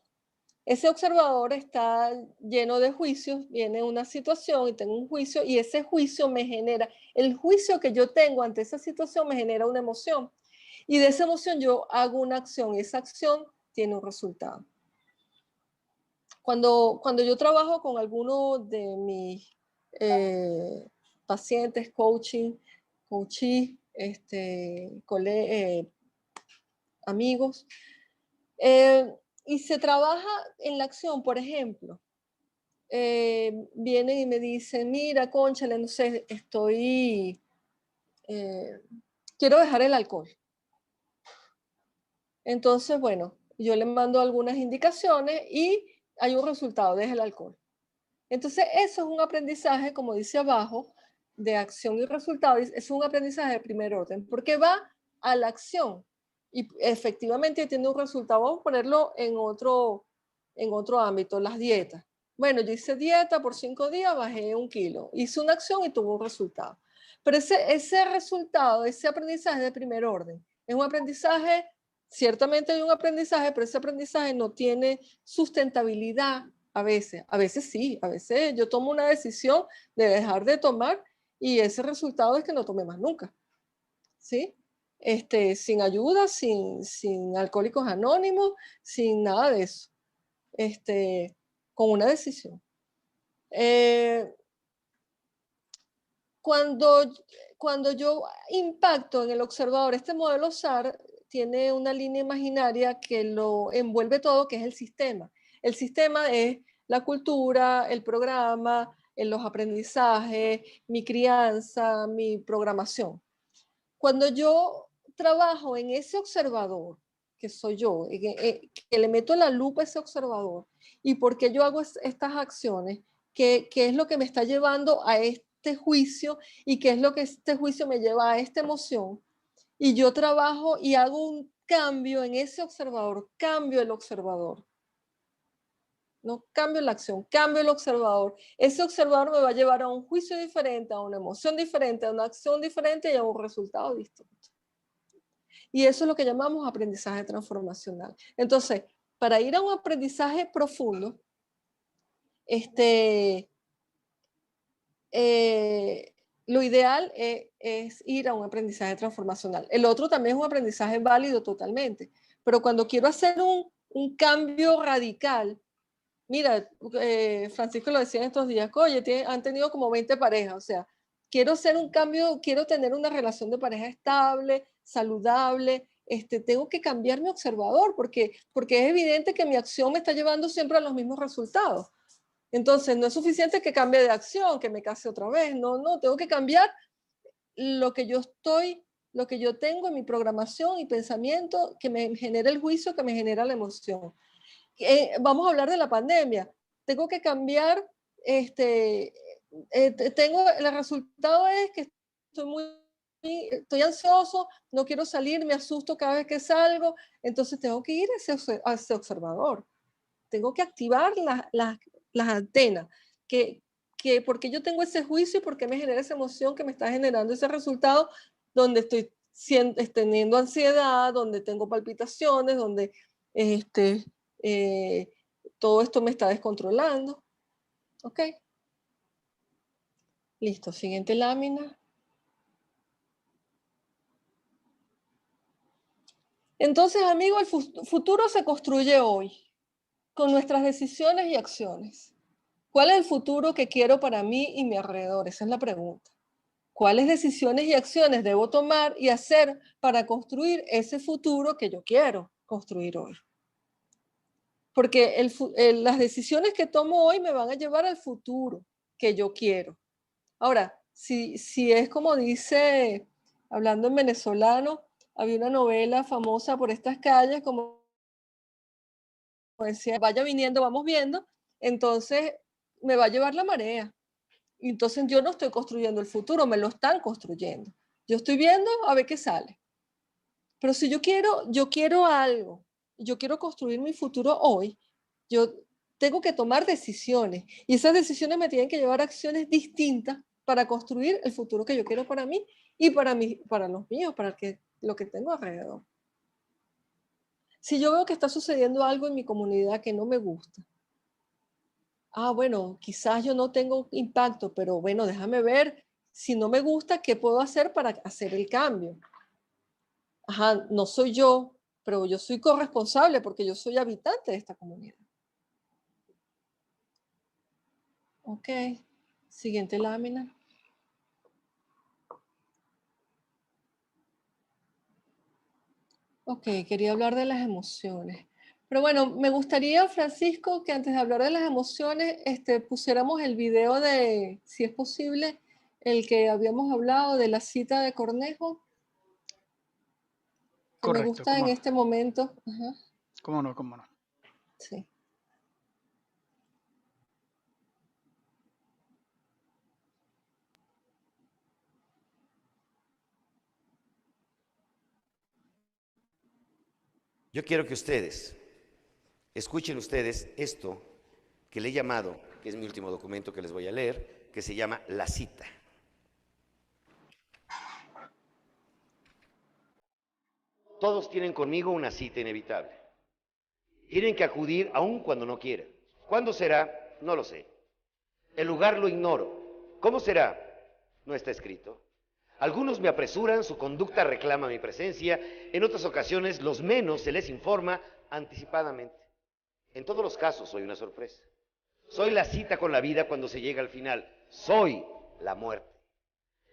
Ese observador está lleno de juicios, viene una situación y tengo un juicio y ese juicio me genera, el juicio que yo tengo ante esa situación me genera una emoción y de esa emoción yo hago una acción y esa acción tiene un resultado. Cuando yo trabajo con alguno de mis pacientes, coachees, amigos, y se trabaja en la acción, por ejemplo, vienen y me dicen, mira, cónchale, no sé, quiero dejar el alcohol. Entonces, bueno, yo le mando algunas indicaciones y hay un resultado, deja el alcohol. Entonces, eso es un aprendizaje, como dice abajo, de acción y resultado. Es un aprendizaje de primer orden, porque va a la acción y efectivamente tiene un resultado. Vamos a ponerlo en otro ámbito, las dietas. Bueno, yo hice dieta por 5 días, bajé 1 kilo. Hice una acción y tuvo un resultado. Pero ese resultado, ese aprendizaje es de primer orden. Es un aprendizaje, ciertamente hay un aprendizaje, pero ese aprendizaje no tiene sustentabilidad a veces sí, a veces yo tomo una decisión de dejar de tomar y ese resultado es que no tome más nunca, ¿sí? Sin ayuda, sin alcohólicos anónimos, sin nada de eso, con una decisión. Cuando, cuando yo impacto en el observador, este modelo SAR tiene una línea imaginaria que lo envuelve todo, que es el sistema. El sistema es la cultura, el programa, los aprendizajes, mi crianza, mi programación. Cuando yo trabajo en ese observador, que soy yo, que le meto la lupa a ese observador, y por qué yo hago estas acciones, qué es lo que me está llevando a este juicio y qué es lo que este juicio me lleva a esta emoción, y yo trabajo y hago un cambio en ese observador, cambio el observador. No cambio la acción, cambio el observador. Ese observador me va a llevar a un juicio diferente, a una emoción diferente, a una acción diferente y a un resultado distinto. Y eso es lo que llamamos aprendizaje transformacional. Entonces, para ir a un aprendizaje profundo, lo ideal es ir a un aprendizaje transformacional. El otro también es un aprendizaje válido totalmente, pero cuando quiero hacer un cambio radical, mira, Francisco lo decía en estos días, oye, han tenido como 20 parejas, o sea, quiero hacer un cambio, quiero tener una relación de pareja estable, saludable, tengo que cambiar mi observador porque es evidente que mi acción me está llevando siempre a los mismos resultados. Entonces, no es suficiente que cambie de acción, que me case otra vez, no, tengo que cambiar lo que yo tengo en mi programación y pensamiento que me genera el juicio, que me genera la emoción. Vamos a hablar de la pandemia. Tengo que cambiar, el resultado es que estoy ansioso, no quiero salir, me asusto cada vez que salgo, entonces tengo que ir a ese observador. Tengo que activar las antenas, porque yo tengo ese juicio y porque me genera esa emoción que me está generando ese resultado donde estoy teniendo ansiedad, donde tengo palpitaciones, donde eh, todo esto me está descontrolando. ¿Ok? Listo, siguiente lámina. Entonces, amigo, el futuro se construye hoy con nuestras decisiones y acciones. ¿Cuál es el futuro que quiero para mí y mi alrededor? Esa es la pregunta. ¿Cuáles decisiones y acciones debo tomar y hacer para construir ese futuro que yo quiero construir hoy? Porque las decisiones que tomo hoy me van a llevar al futuro que yo quiero. Ahora, si es como dice, hablando en venezolano, había una novela famosa por estas calles, como decía, vaya viniendo, vamos viendo, entonces me va a llevar la marea. Entonces yo no estoy construyendo el futuro, me lo están construyendo. Yo estoy viendo a ver qué sale. Pero si yo quiero algo, yo quiero construir mi futuro hoy, yo tengo que tomar decisiones y esas decisiones me tienen que llevar a acciones distintas para construir el futuro que yo quiero para mí y para los míos, para lo que tengo alrededor. Si yo veo que está sucediendo algo en mi comunidad que no me gusta, bueno, quizás yo no tengo impacto, pero bueno, déjame ver si no me gusta, qué puedo hacer para hacer el cambio. Ajá, no soy yo, pero yo soy corresponsable porque yo soy habitante de esta comunidad. Ok, siguiente lámina. Ok, quería hablar de las emociones. Pero bueno, me gustaría, Francisco, que antes de hablar de las emociones, pusiéramos el video de, si es posible, el que habíamos hablado de la cita de Cornejo, que me Correcto, gusta en cómo no. este momento. Ajá, Cómo no, cómo no. sí. Yo quiero que ustedes, escuchen ustedes esto que le he llamado, que es mi último documento que les voy a leer, que se llama La Cita. Todos tienen conmigo una cita inevitable. Tienen que acudir aun cuando no quieran. ¿Cuándo será? No lo sé. El lugar lo ignoro. ¿Cómo será? No está escrito. Algunos me apresuran, su conducta reclama mi presencia, en otras ocasiones los menos se les informa anticipadamente. En todos los casos soy una sorpresa. Soy la cita con la vida cuando se llega al final. Soy la muerte.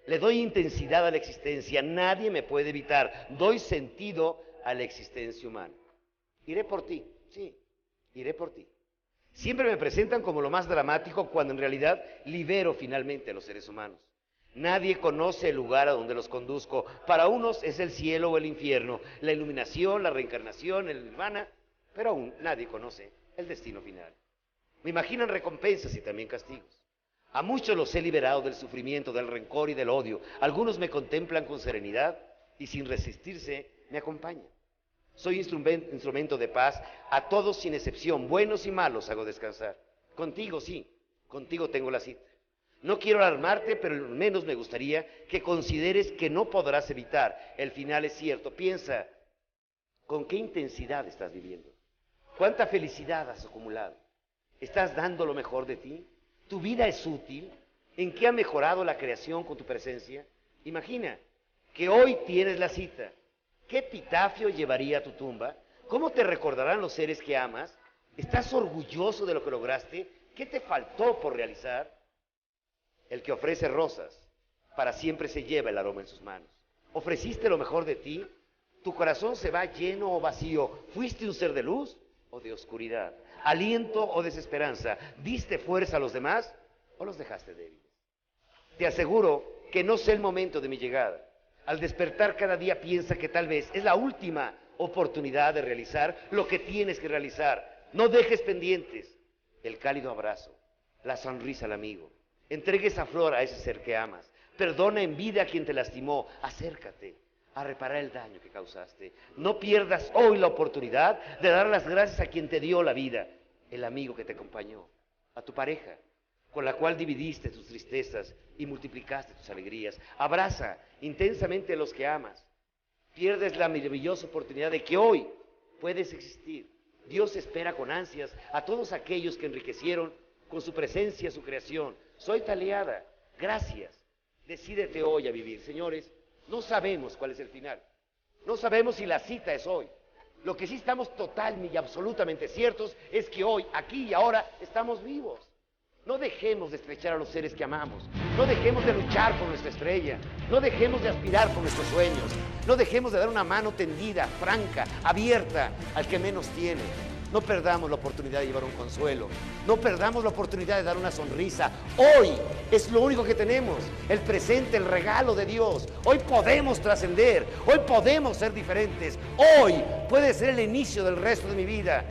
Le doy intensidad a la existencia, nadie me puede evitar. Doy sentido a la existencia humana. Iré por ti, sí, iré por ti. Siempre me presentan como lo más dramático cuando en realidad libero finalmente a los seres humanos. Nadie conoce el lugar a donde los conduzco. Para unos es el cielo o el infierno, la iluminación, la reencarnación, el nirvana, pero aún nadie conoce el destino final. Me imaginan recompensas y también castigos. A muchos los he liberado del sufrimiento, del rencor y del odio. Algunos me contemplan con serenidad y sin resistirse me acompañan. Soy instrumento de paz, a todos sin excepción, buenos y malos hago descansar. Contigo sí, contigo tengo la cita. No quiero alarmarte, pero al menos me gustaría que consideres que no podrás evitar. El final es cierto. Piensa, ¿con qué intensidad estás viviendo? ¿Cuánta felicidad has acumulado? ¿Estás dando lo mejor de ti? ¿Tu vida es útil? ¿En qué ha mejorado la creación con tu presencia? Imagina que hoy tienes la cita. ¿Qué epitafio llevaría a tu tumba? ¿Cómo te recordarán los seres que amas? ¿Estás orgulloso de lo que lograste? ¿Qué te faltó por realizar? El que ofrece rosas para siempre se lleva el aroma en sus manos. ¿Ofreciste lo mejor de ti? ¿Tu corazón se va lleno o vacío? ¿Fuiste un ser de luz o de oscuridad? ¿Aliento o desesperanza? ¿Diste fuerza a los demás o los dejaste débiles? Te aseguro que no sé el momento de mi llegada. Al despertar cada día piensa que tal vez es la última oportunidad de realizar lo que tienes que realizar. No dejes pendientes el cálido abrazo, la sonrisa al amigo. Entregue esa flor a ese ser que amas. Perdona en vida a quien te lastimó. Acércate a reparar el daño que causaste. No pierdas hoy la oportunidad de dar las gracias a quien te dio la vida, el amigo que te acompañó, a tu pareja, con la cual dividiste tus tristezas y multiplicaste tus alegrías. Abraza intensamente a los que amas. Pierdes la maravillosa oportunidad de que hoy puedes existir. Dios espera con ansias a todos aquellos que enriquecieron con su presencia su creación. Soy tu aliada. Gracias. Decídete hoy a vivir. Señores, no sabemos cuál es el final. No sabemos si la cita es hoy. Lo que sí estamos totalmente y absolutamente ciertos es que hoy, aquí y ahora, estamos vivos. No dejemos de estrechar a los seres que amamos. No dejemos de luchar por nuestra estrella. No dejemos de aspirar por nuestros sueños. No dejemos de dar una mano tendida, franca, abierta al que menos tiene. No perdamos la oportunidad de llevar un consuelo. No perdamos la oportunidad de dar una sonrisa. Hoy es lo único que tenemos. El presente, el regalo de Dios. Hoy podemos trascender. Hoy podemos ser diferentes. Hoy puede ser el inicio del resto de mi vida.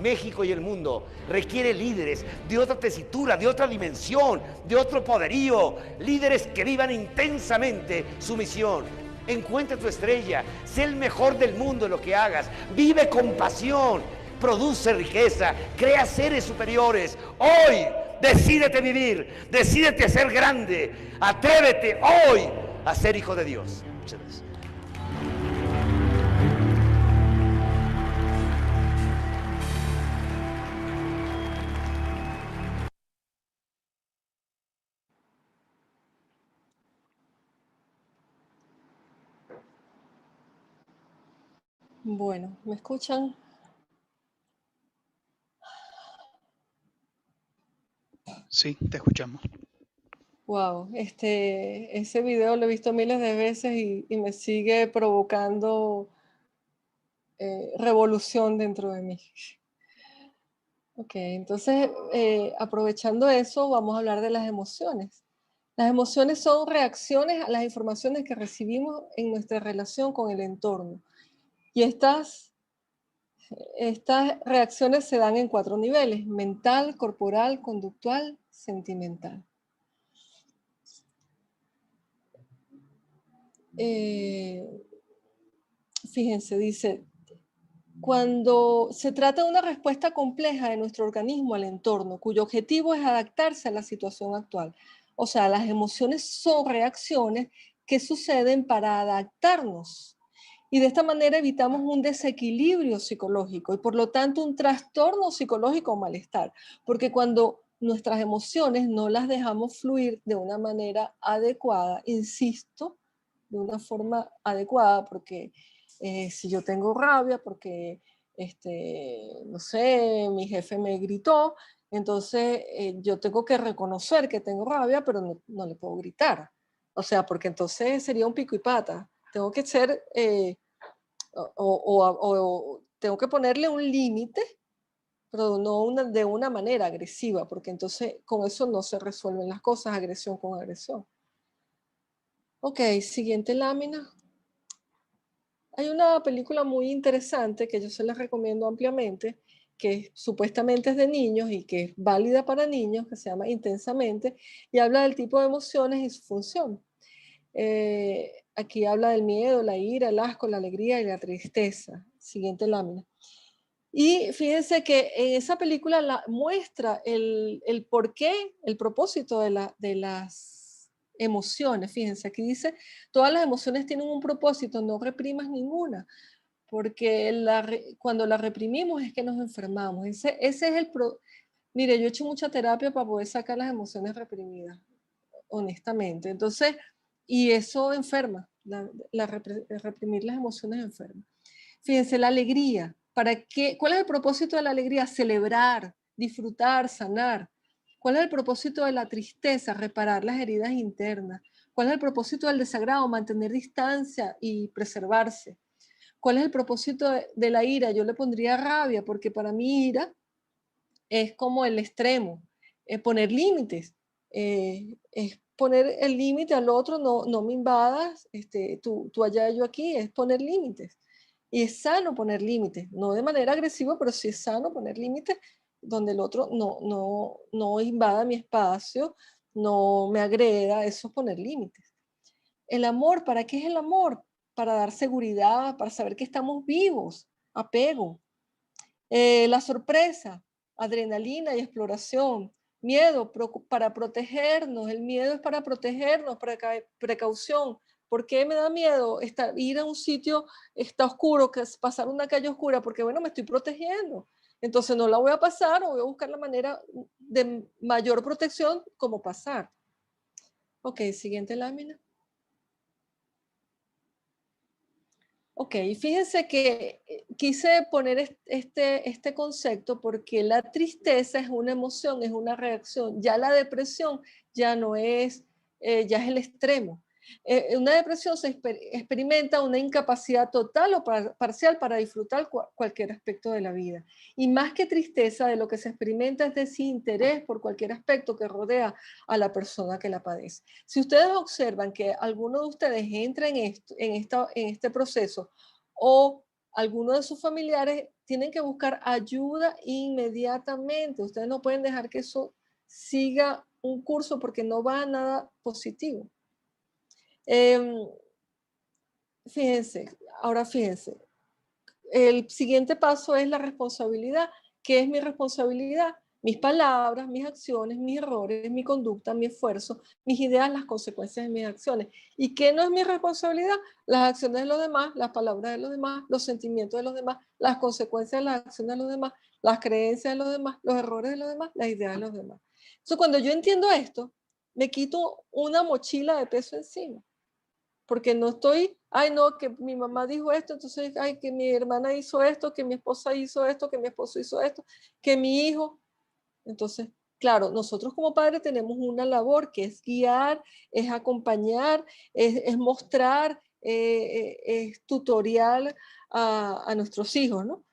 México y el mundo requiere líderes de otra tesitura, de otra dimensión, de otro poderío. Líderes que vivan intensamente su misión. Encuentra tu estrella. Sé el mejor del mundo en lo que hagas. Vive con pasión. Produce riqueza, crea seres superiores. Hoy, decídete vivir, decídete a ser grande, atrévete hoy a ser hijo de Dios. Muchas gracias. Bueno, ¿me escuchan? Sí, te escuchamos. Wow, ese video lo he visto miles de veces y me sigue provocando revolución dentro de mí. Ok, entonces aprovechando eso, vamos a hablar de las emociones. Las emociones son reacciones a las informaciones que recibimos en nuestra relación con el entorno. Y estas reacciones se dan en 4 niveles: mental, corporal, conductual, sentimental. Fíjense, dice, Cuando se trata de una respuesta compleja de nuestro organismo al entorno, cuyo objetivo es adaptarse a la situación actual. O sea, las emociones son reacciones que suceden para adaptarnos. Y de esta manera evitamos un desequilibrio psicológico y por lo tanto un trastorno psicológico o malestar. Porque cuando nuestras emociones no las dejamos fluir de una manera adecuada, insisto, de una forma adecuada, porque si yo tengo rabia, porque, no sé, mi jefe me gritó, entonces yo tengo que reconocer que tengo rabia, pero no le puedo gritar. O sea, porque entonces sería un pico y pata. Tengo que ser, o tengo que ponerle un límite, pero no de una manera agresiva, porque entonces con eso no se resuelven las cosas, agresión con agresión. Ok, siguiente lámina. Hay una película muy interesante que yo se les recomiendo ampliamente, que supuestamente es de niños y que es válida para niños, que se llama Intensamente, y habla del tipo de emociones y su función. Aquí habla del miedo, la ira, el asco, la alegría y la tristeza. Siguiente lámina. Y fíjense que en esa película muestra el porqué, el propósito de las emociones. Fíjense, aquí dice, todas las emociones tienen un propósito, no reprimas ninguna, porque cuando la reprimimos es que nos enfermamos. Ese es Mire, yo he hecho mucha terapia para poder sacar las emociones reprimidas, honestamente. Entonces, y eso enferma, reprimir las emociones enferma. Fíjense, la alegría. ¿Cuál es el propósito de la alegría? Celebrar, disfrutar, sanar. ¿Cuál es el propósito de la tristeza? Reparar las heridas internas. ¿Cuál es el propósito del desagrado? Mantener distancia y preservarse. ¿Cuál es el propósito de la ira? Yo le pondría rabia, porque para mí ira es como el extremo, poner límites. Es poner el límite al otro, no me invadas, tú allá, yo aquí, es poner límites. Y es sano poner límites, no de manera agresiva, pero sí es sano poner límites donde el otro no invada mi espacio, no me agreda, eso es poner límites. El amor, ¿para qué es el amor? Para dar seguridad, para saber que estamos vivos, apego. La sorpresa, adrenalina y exploración. Miedo para protegernos, el miedo es para protegernos, precaución. ¿Por qué me da miedo ir a un sitio, está oscuro, que es pasar una calle oscura? Porque bueno, me estoy protegiendo. Entonces no la voy a pasar o voy a buscar la manera de mayor protección como pasar. Ok, siguiente lámina. Ok, fíjense que quise poner este concepto porque la tristeza es una emoción, es una reacción. Ya la depresión ya no es, ya es el extremo. Una depresión se experimenta una incapacidad total o parcial para disfrutar cualquier aspecto de la vida. Y más que tristeza, de lo que se experimenta es desinterés por cualquier aspecto que rodea a la persona que la padece. Si ustedes observan que alguno de ustedes entra en este proceso o alguno de sus familiares, tienen que buscar ayuda inmediatamente. Ustedes no pueden dejar que eso siga un curso porque no va a nada positivo. Fíjense, ahora fíjense, el siguiente paso es la responsabilidad. ¿Qué es mi responsabilidad? Mis palabras, mis acciones, mis errores, mi conducta, mi esfuerzo, mis ideas, las consecuencias de mis acciones. ¿Y qué no es mi responsabilidad? Las acciones de los demás, las palabras de los demás, los sentimientos de los demás, las consecuencias de las acciones de los demás, las creencias de los demás, los errores de los demás, las ideas de los demás. Entonces, cuando yo entiendo esto, me quito una mochila de peso encima. Porque no estoy, ay no, que mi mamá dijo esto, entonces, ay, que mi hermana hizo esto, que mi esposa hizo esto, que mi esposo hizo esto, que mi hijo. Entonces, claro, nosotros como padres tenemos una labor que es guiar, es acompañar, es mostrar, es tutorial a nuestros hijos, ¿no?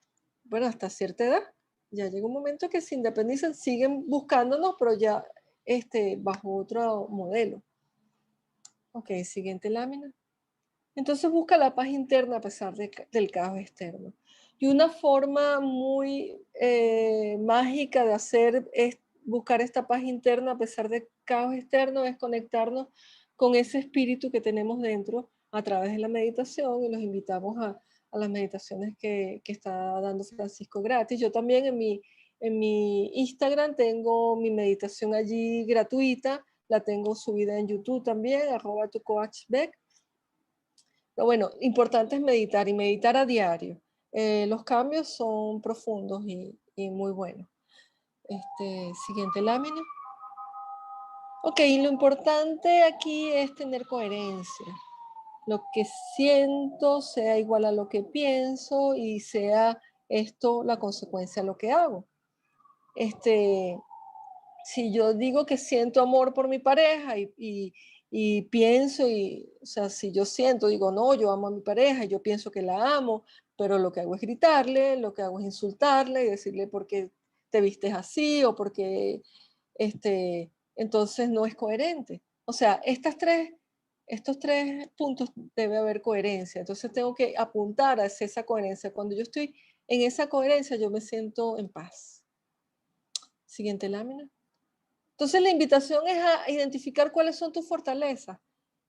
Bueno, hasta cierta edad. Ya llega un momento que se independizan, siguen buscándonos, pero ya bajo otro modelo. Ok, siguiente lámina. Entonces busca la paz interna a pesar del caos externo. Y una forma muy mágica de buscar esta paz interna a pesar del caos externo es conectarnos con ese espíritu que tenemos dentro a través de la meditación y los invitamos las meditaciones que está dando Francisco gratis. Yo también en mi Instagram tengo mi meditación allí gratuita, la tengo subida en YouTube también, @tucoachbeck. Pero bueno, importante es meditar y meditar a diario. Los cambios son profundos y muy buenos. Siguiente lámina. Ok, lo importante aquí es tener coherencia. Lo que siento sea igual a lo que pienso y sea esto la consecuencia de lo que hago. Si yo digo que siento amor por mi pareja y pienso, o sea, si yo siento, digo, no, yo amo a mi pareja y yo pienso que la amo, pero lo que hago es gritarle, lo que hago es insultarle y decirle por qué te vistes así o porque, entonces no es coherente. O sea, estos tres puntos debe haber coherencia. Entonces tengo que apuntar a esa coherencia. Cuando yo estoy en esa coherencia, yo me siento en paz. Siguiente lámina. Entonces la invitación es a identificar cuáles son tus fortalezas.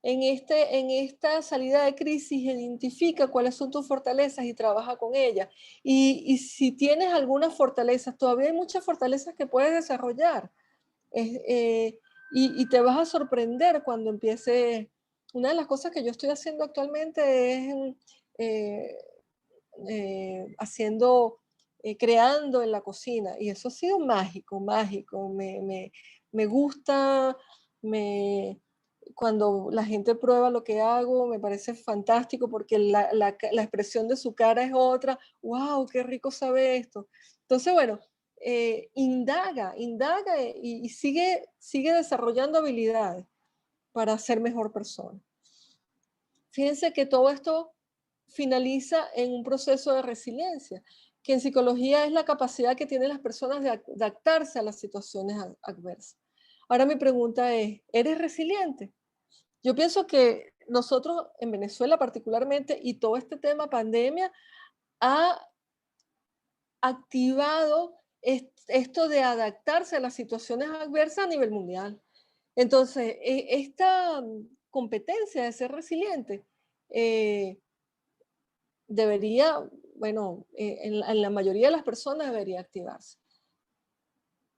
En esta salida de crisis, identifica cuáles son tus fortalezas y trabaja con ellas. Y si tienes algunas fortalezas, todavía hay muchas fortalezas que puedes desarrollar. Y te vas a sorprender cuando empieces. Una de las cosas que yo estoy haciendo actualmente es creando en la cocina. Y eso ha sido mágico, mágico. Me gusta, cuando la gente prueba lo que hago, me parece fantástico porque la expresión de su cara es otra. ¡Wow! ¡Qué rico sabe esto! Entonces, bueno, indaga y sigue desarrollando habilidades para ser mejor persona. Fíjense que todo esto finaliza en un proceso de resiliencia, que en psicología es la capacidad que tienen las personas de adaptarse a las situaciones adversas. Ahora mi pregunta es, ¿eres resiliente? Yo pienso que nosotros en Venezuela particularmente y todo este tema pandemia ha activado esto de adaptarse a las situaciones adversas a nivel mundial. Entonces, esta competencia de ser resiliente debería, bueno, en la mayoría de las personas debería activarse.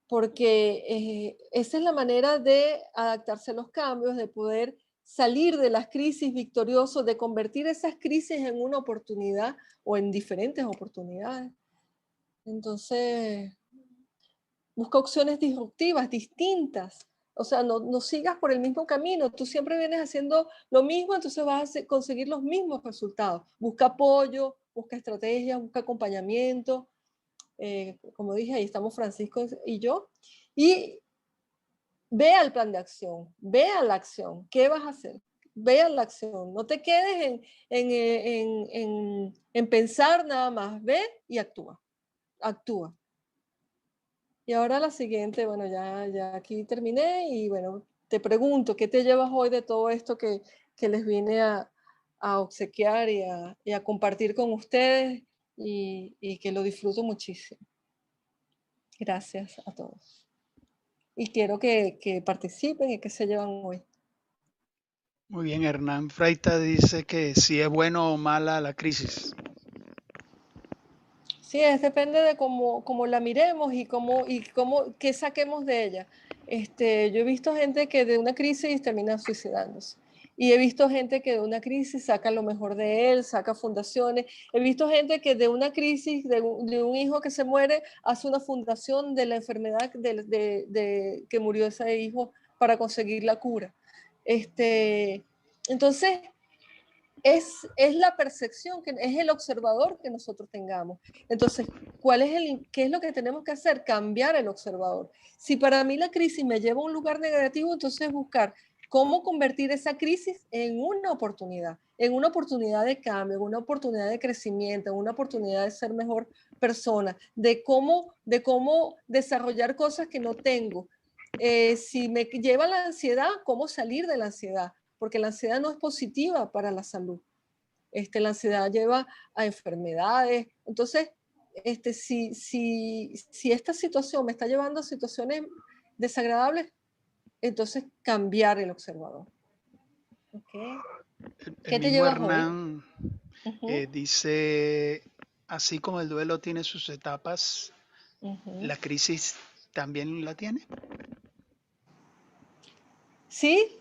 Porque esa es la manera de adaptarse a los cambios, de poder salir de las crisis victoriosos, de convertir esas crisis en una oportunidad o en diferentes oportunidades. Entonces, busca opciones disruptivas, distintas. O sea, no sigas por el mismo camino. Tú siempre vienes haciendo lo mismo, entonces vas a conseguir los mismos resultados. Busca apoyo, busca estrategias, busca acompañamiento. Como dije, ahí estamos Francisco y yo. Y ve al plan de acción, ve a la acción. ¿Qué vas a hacer? Ve a la acción. No te quedes en pensar nada más. Ve y actúa. Actúa. Y ahora la siguiente, bueno, ya aquí terminé y bueno, te pregunto, ¿qué te llevas hoy de todo esto que les vine a obsequiar y a compartir con ustedes y que lo disfruto muchísimo? Gracias a todos. Y quiero que participen y que se llevan hoy. Muy bien, Hernán Freita dice que si es bueno o mala la crisis. Sí, depende de cómo la miremos y qué saquemos de ella. Yo he visto gente que de una crisis termina suicidándose. Y he visto gente que de una crisis saca lo mejor de él, saca fundaciones. He visto gente que de una crisis, de un hijo que se muere, hace una fundación de la enfermedad que murió ese hijo para conseguir la cura. Entonces, es la percepción, es el observador que nosotros tengamos. Entonces, ¿qué es lo que tenemos que hacer? Cambiar el observador. Si para mí la crisis me lleva a un lugar negativo, entonces buscar cómo convertir esa crisis en una oportunidad de cambio, en una oportunidad de crecimiento, en una oportunidad de ser mejor persona, de cómo desarrollar cosas que no tengo. Si me lleva a la ansiedad, ¿cómo salir de la ansiedad? Porque la ansiedad no es positiva para la salud. La ansiedad lleva a enfermedades. Entonces, si esta situación me está llevando a situaciones desagradables, entonces cambiar el observador. Okay. ¿Qué te llevas hoy? Ujú, Dice, así como el duelo tiene sus etapas, ujú. la crisis también la tiene. Sí,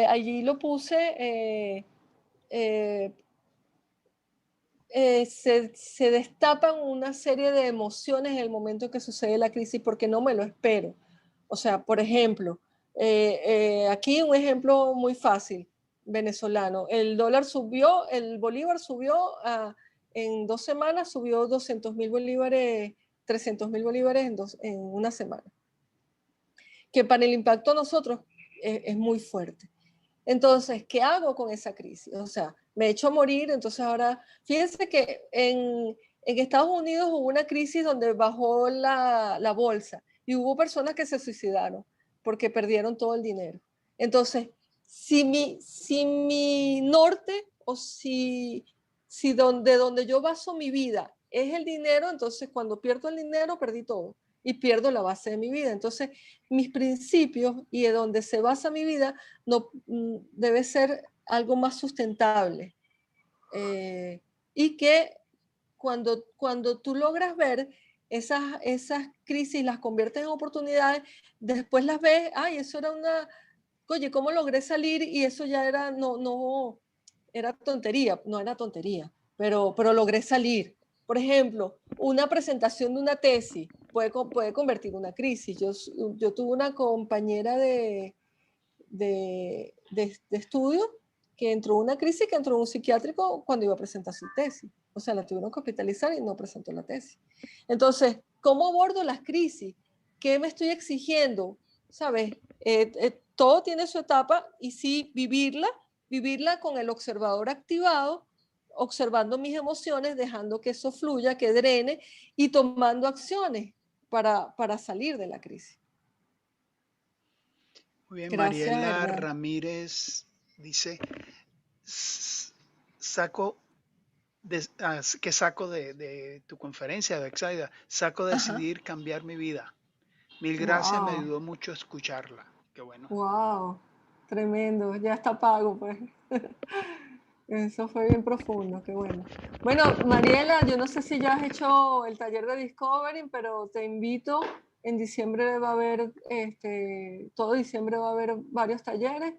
allí lo puse. Eh, se destapan una serie de emociones en el momento que sucede la crisis porque no me lo espero. O sea, por ejemplo, aquí un ejemplo muy fácil, venezolano. El dólar subió, el bolívar subió, en 2 semanas subió 200.000 bolívares, 300.000 bolívares en una semana, que para el impacto a nosotros es muy fuerte. Entonces, ¿qué hago con esa crisis? O sea, me echo a morir, entonces ahora, fíjense que en Estados Unidos hubo una crisis donde bajó la bolsa y hubo personas que se suicidaron porque perdieron todo el dinero. Entonces, si mi norte o de donde yo baso mi vida es el dinero, entonces cuando pierdo el dinero perdí todo y pierdo la base de mi vida. Entonces, mis principios y de donde se basa mi vida no debe ser algo más sustentable. Y que cuando tú logras ver esas crisis, las conviertes en oportunidades, después las ves, ay, eso era oye, ¿cómo logré salir? Y eso ya era, no, era tontería, no era tontería, pero logré salir. Por ejemplo, una presentación de una tesis puede convertir una crisis. Yo tuve una compañera de estudio que entró en una crisis, que entró en un psiquiátrico cuando iba a presentar su tesis. O sea, la tuvieron que hospitalizar y no presentó la tesis. Entonces, ¿cómo abordo las crisis? ¿Qué me estoy exigiendo? ¿Sabes? Todo tiene su etapa y sí vivirla con el observador activado, observando mis emociones, dejando que eso fluya, que drene y tomando acciones para salir de la crisis. Muy bien, Gracias, Mariela Hernán. Ramírez dice, saco ¿qué saco de tu conferencia de Exaida? Saco Ajá. decidir cambiar mi vida. Mil gracias, me Wow. ayudó mucho escucharla. Qué bueno. Wow, tremendo, ya está pago, pues. Eso fue bien profundo, qué bueno. Bueno, Mariela, yo no sé si ya has hecho el taller de Discovering, pero te invito. En diciembre va a haber, todo diciembre va a haber varios talleres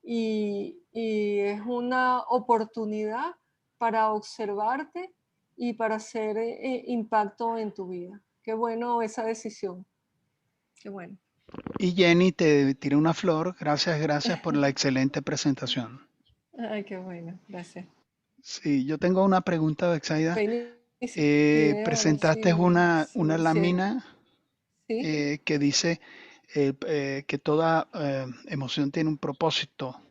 y es una oportunidad para observarte y para hacer impacto en tu vida. Qué bueno esa decisión, qué bueno. Y Jenny, te tiré una flor. Gracias, gracias por la excelente presentación. Ay, qué bueno, gracias. Sí, yo tengo una pregunta, Bexaida. Buenísima idea, a ver Presentaste una si lámina sí, que dice que toda emoción tiene un propósito.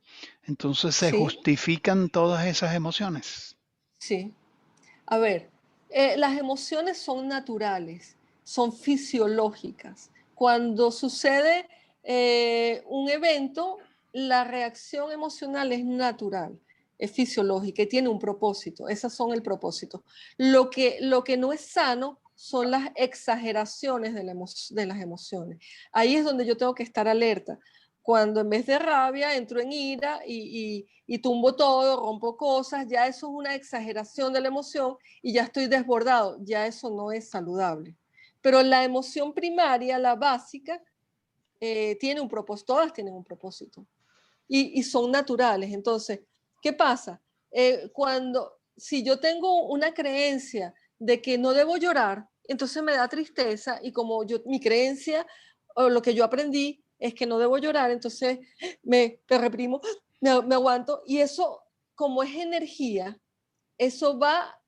Entonces, ¿se sí, justifican todas esas emociones? sí. A ver, las emociones son naturales, son fisiológicas. Cuando sucede un evento, la reacción emocional es natural, es fisiológica y tiene un propósito. Esas son el propósito. Lo que no es sano son las exageraciones de las emociones. Ahí es donde yo tengo que estar alerta. Cuando en vez de rabia entro en ira y tumbo todo, rompo cosas, ya eso es una exageración de la emoción y ya estoy desbordado, ya eso no es saludable. Pero la emoción primaria, la básica, tiene un propósito, todas tienen un propósito y son naturales. Entonces, ¿qué pasa? Si yo tengo una creencia de que no debo llorar, entonces me da tristeza y como mi creencia o lo que yo aprendí es que no debo llorar, entonces me reprimo, me aguanto y eso, como es energía, eso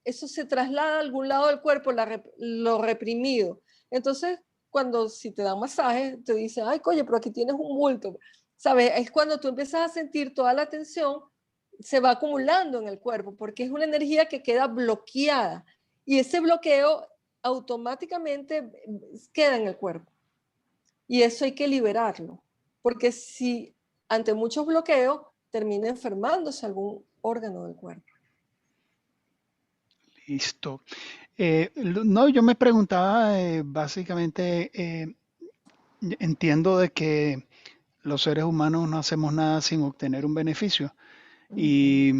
se traslada a algún lado del cuerpo, lo reprimido. Entonces, si te dan masaje, te dicen, ay, coño, pero aquí tienes un bulto. ¿Sabes? Es cuando tú empiezas a sentir toda la tensión, se va acumulando en el cuerpo, porque es una energía que queda bloqueada. Y ese bloqueo automáticamente queda en el cuerpo. Y eso hay que liberarlo, porque si ante muchos bloqueos termina enfermándose algún órgano del cuerpo. Listo. No, yo me preguntaba básicamente, entiendo de que los seres humanos no hacemos nada sin obtener un beneficio. Uh -huh. Y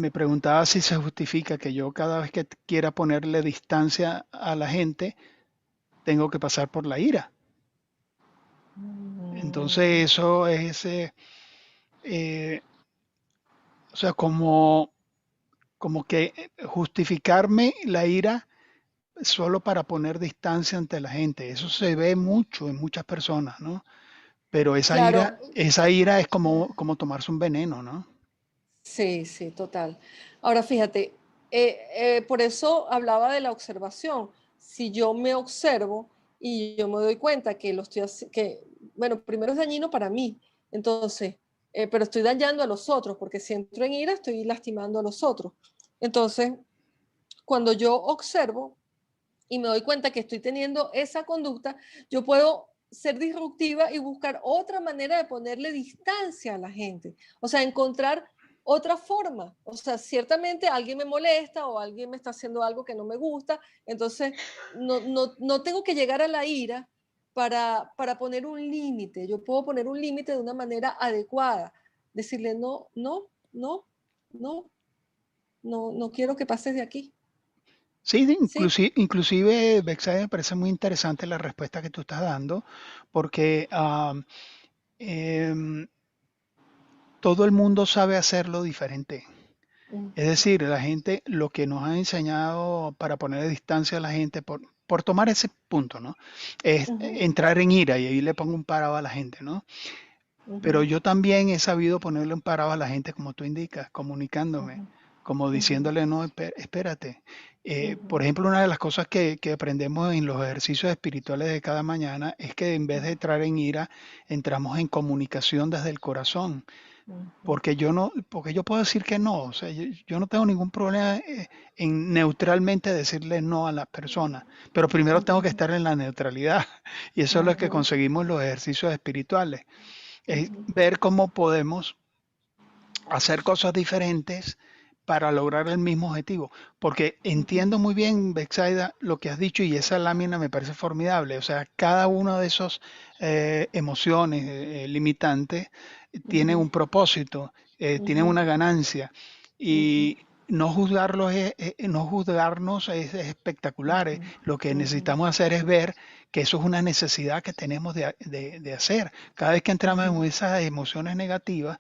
me preguntaba si se justifica que yo cada vez que quiera ponerle distancia a la gente, tengo que pasar por la ira. Entonces eso es, eh, o sea, como que justificarme la ira solo para poner distancia ante la gente. Eso se ve mucho en muchas personas, ¿no? Pero Claro, esa ira es como tomarse un veneno, ¿no? sí, sí, total. Ahora fíjate, por eso hablaba de la observación. Si yo me observo y yo me doy cuenta que bueno, primero es dañino para mí, entonces, pero estoy dañando a los otros, porque si entro en ira estoy lastimando a los otros. Entonces, cuando yo observo y me doy cuenta que estoy teniendo esa conducta, yo puedo ser disruptiva y buscar otra manera de ponerle distancia a la gente. O sea, encontrar otra forma. O sea, ciertamente alguien me molesta o alguien me está haciendo algo que no me gusta, entonces no tengo que llegar a la ira para poner un límite. Yo puedo poner un límite de una manera adecuada. Decirle, no, no, no, no, no quiero que pases de aquí. Sí, Sí. inclusive, Bexaide, me parece muy interesante la respuesta que tú estás dando, porque em, todo el mundo sabe hacerlo diferente. Es Ujú, decir, la gente, lo que nos ha enseñado para poner distancia a la gente, por tomar ese punto, ¿no? Es ujú, entrar en ira y ahí le pongo un parado a la gente, ¿no? Pero ujú. yo también he sabido ponerle un parado a la gente, como tú indicas, comunicándome, Ujú, como ujú, diciéndole, no, espérate. Por ujú, ejemplo, una de las cosas que aprendemos en los ejercicios espirituales de cada mañana es que en vez de entrar en ira, entramos en comunicación desde el corazón. ujú, Porque yo puedo decir que no, o sea, yo no tengo ningún problema en neutralmente decirle no a las personas, pero primero tengo que ujú, estar en la neutralidad y eso es lo que ujú, conseguimos en los ejercicios espirituales, es ujú, ver cómo podemos hacer cosas diferentes para lograr el mismo objetivo. Porque ujú, entiendo muy bien, Bexaida, lo que has dicho y esa lámina me parece formidable. O sea, cada una de esas emociones limitantes tiene ujú, un propósito, tiene ujú, una ganancia. ujú, Y no juzgarlos no juzgarnos es espectacular. ujú, Lo que ujú, necesitamos hacer es ver que eso es una necesidad que tenemos de hacer. Cada vez que entramos ujú, en esas emociones negativas,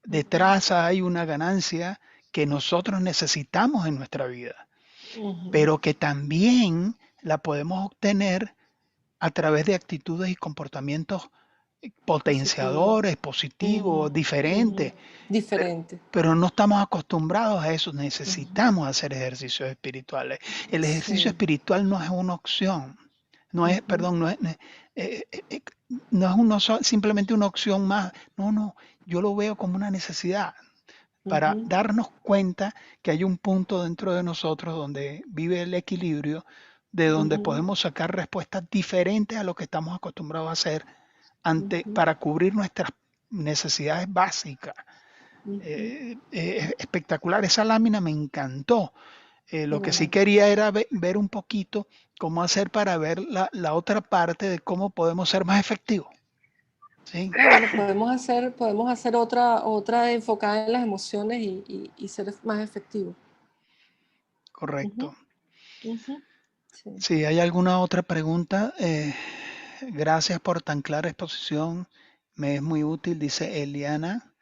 ujú, detrás hay una ganancia que nosotros necesitamos en nuestra vida, ujú, pero que también la podemos obtener a través de actitudes y comportamientos positivo. potenciadores, Ujú, positivos, ujú. diferentes, pero, Diferente. pero no estamos acostumbrados a eso, Ujú. necesitamos hacer ejercicios espirituales. El ejercicio Sí. espiritual no es una opción, no es, Ujú, perdón, eh, eh, eh, no es simplemente una opción más, no, yo lo veo como una necesidad para ujú, darnos cuenta que hay un punto dentro de nosotros donde vive el equilibrio, de donde ujú, podemos sacar respuestas diferentes a lo que estamos acostumbrados a hacer ujú, para cubrir nuestras necesidades básicas. ujú. Espectacular, esa lámina me encantó. Qué Lo que sí bueno. quería era ver un poquito cómo hacer para ver la otra parte de cómo podemos ser más efectivos. ¿Sí? Ah, bueno, podemos hacer otra enfocada en las emociones y ser más efectivos. Correcto. Ujú, ujú. Sí. Si hay alguna otra pregunta, gracias por tan clara exposición. Me es muy útil, dice Eliana.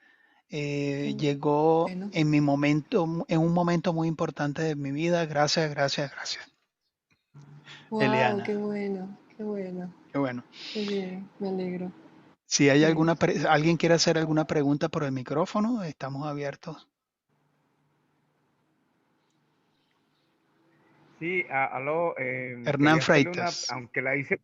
Qué Llegó bueno. en mi momento, en un momento muy importante de mi vida. Gracias, gracias, gracias. Wow, Eliana, qué bueno, qué bueno. qué bueno. Qué bien, me alegro. Si hay Sí. alguien quiere hacer alguna pregunta por el micrófono, estamos abiertos. Sí, aló, Hernán quería hacerle una, Freitas. aunque la hice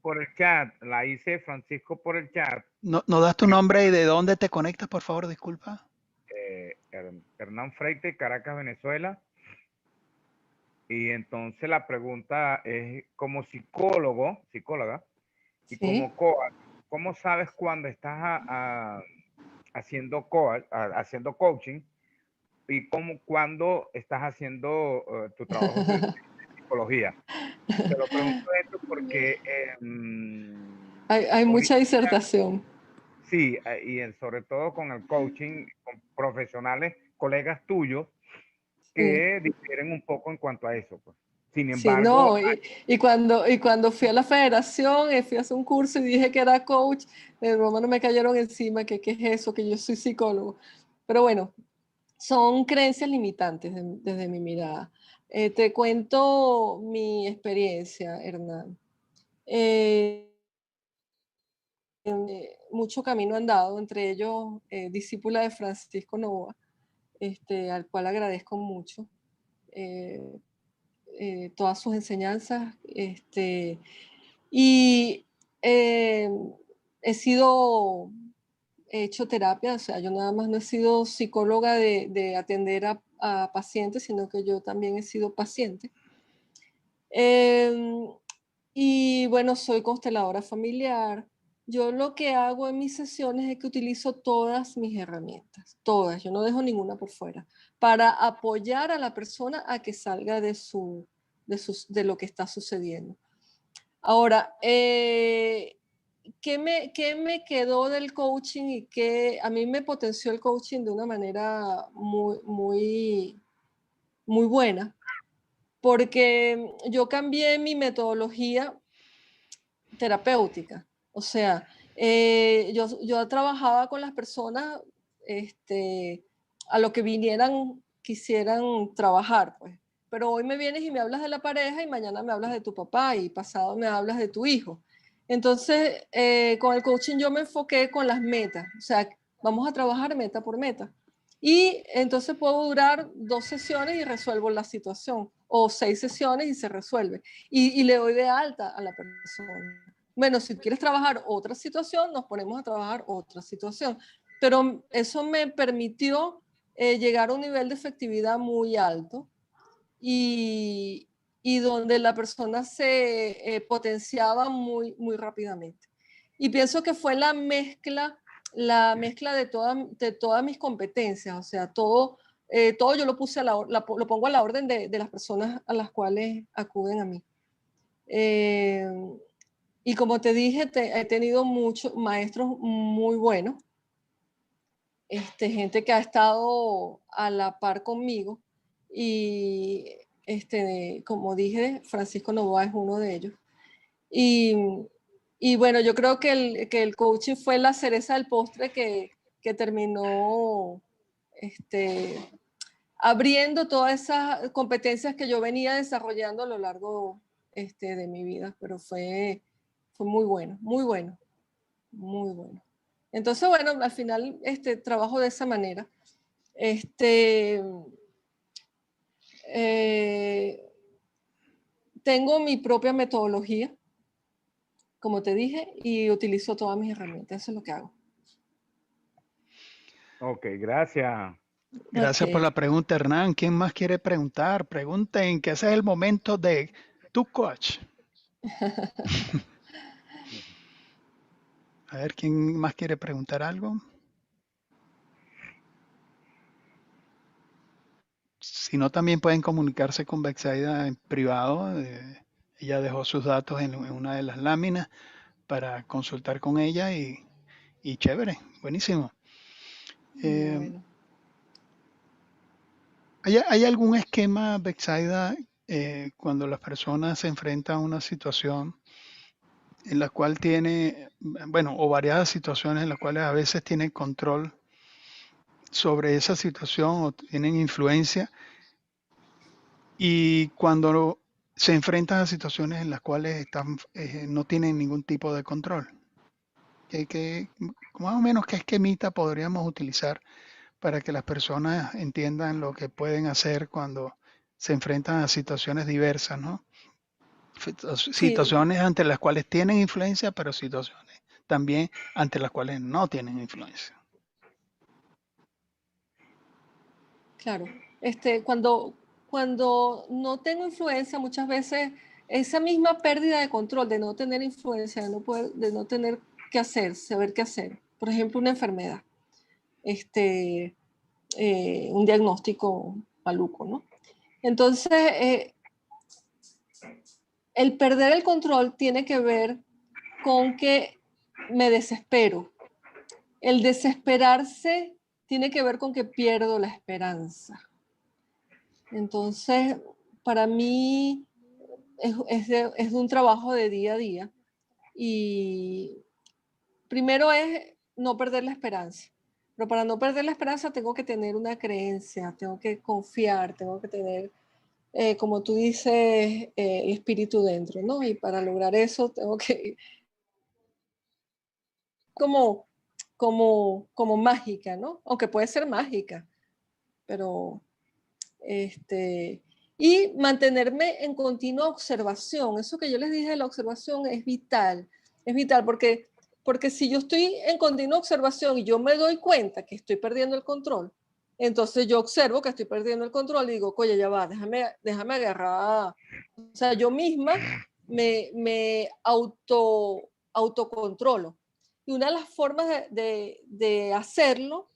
por el chat, la hice Francisco por el chat, ¿No das tu quería nombre y hacerle, de dónde te conectas, por favor? Disculpa. Hernán Freite, Caracas, Venezuela, y entonces la pregunta es, como psicóloga, y Sí. como coach, ¿cómo sabes cuando estás haciendo coaching y cuando estás haciendo tu trabajo de psicología? Te lo pregunto esto porque Hay ahorita mucha disertación. sí, sobre todo con el coaching con profesionales, colegas tuyos que difieren un poco en cuanto a eso, pues. Sin Sí, embargo, no, y cuando fui a la federación, fui a hacer un curso y dije que era coach, de broma no me cayeron encima, que qué es eso, que yo soy psicólogo. Pero bueno, son creencias limitantes desde mi mirada. Te cuento mi experiencia, Hernán. Mucho camino andado, entre ellos discípula de Francisco Novoa, al cual agradezco mucho todas sus enseñanzas. Y eh, he hecho terapia, o sea, yo nada más no he sido psicóloga de atender a pacientes, sino que yo también he sido paciente. Y bueno, soy consteladora familiar. Yo lo que hago en mis sesiones es que utilizo todas mis herramientas, todas, yo no dejo ninguna por fuera, para apoyar a la persona a que salga de lo que está sucediendo. Ahora, ¿qué me quedó del coaching y qué a mí me potenció el coaching de una manera muy buena? Porque yo cambié mi metodología terapéutica. O sea, yo trabajaba con las personas a lo que vinieran, quisieran trabajar, pues. Pero hoy me vienes y me hablas de la pareja y mañana me hablas de tu papá y pasado me hablas de tu hijo. Entonces, con el coaching yo me enfoqué con las metas. O sea, vamos a trabajar meta por meta. Y entonces puedo durar 2 sesiones y resuelvo la situación, o 6 sesiones y se resuelve. Y le doy de alta a la persona. Bueno, si quieres trabajar otra situación, nos ponemos a trabajar otra situación. Pero eso me permitió llegar a un nivel de efectividad muy alto y, y donde la persona se potenciaba muy rápidamente. Y pienso que fue la mezcla de todas mis competencias, o sea, todo yo lo puse lo pongo a la orden de las personas a las cuales acuden a mí. Y como te dije, he tenido muchos maestros muy buenos, gente que ha estado a la par conmigo y como dije, Francisco Novoa es uno de ellos. Y bueno, yo creo que el coaching fue la cereza del postre que terminó abriendo todas esas competencias que yo venía desarrollando a lo largo de mi vida, pero fue muy bueno, muy bueno, muy bueno. Entonces, bueno, al final trabajo de esa manera. Tengo mi propia metodología, como te dije, y utilizo todas mis herramientas. Eso es lo que hago. ok, gracias. Gracias por Ok. la pregunta, Hernán. ¿Quién más quiere preguntar? Pregunten, que ese es el momento de tu coach. A ver, ¿quién más quiere preguntar algo? Si no, también pueden comunicarse con Betsaida en privado. Ella dejó sus datos en una de las láminas para consultar con ella y chévere, buenísimo. Bueno. ¿Hay algún esquema, Betsaida, cuando las personas se enfrentan a una situación en la cual tiene, bueno, o variadas situaciones en las cuales a veces tienen control sobre esa situación o tienen influencia, y cuando se enfrentan a situaciones en las cuales no tienen ningún tipo de control? Más o menos, ¿qué esquemita podríamos utilizar para que las personas entiendan lo que pueden hacer cuando se enfrentan a situaciones diversas, ¿no? Sí, Situaciones ante las cuales tienen influencia, pero situaciones también ante las cuales no tienen influencia. claro. Cuando no tengo influencia, muchas veces esa misma pérdida de control, de no tener influencia, de no tener qué hacer, saber qué hacer. Por ejemplo, una enfermedad, un diagnóstico maluco, ¿no? Entonces, el perder el control tiene que ver con que me desespero. El desesperarse tiene que ver con que pierdo la esperanza. Entonces, para mí es un trabajo de día a día. Y primero es no perder la esperanza. Pero para no perder la esperanza tengo que tener una creencia, tengo que confiar, tengo que tener, como tú dices, el espíritu dentro, ¿no? Y para lograr eso tengo que, como mágica, ¿no? Aunque puede ser mágica, pero y mantenerme en continua observación. Eso que yo les dije de la observación es vital porque si yo estoy en continua observación y yo me doy cuenta que estoy perdiendo el control, entonces yo observo que estoy perdiendo el control y digo, oye, ya va, déjame agarrar. O sea, yo misma me autocontrolo. Y una de las formas de hacerlo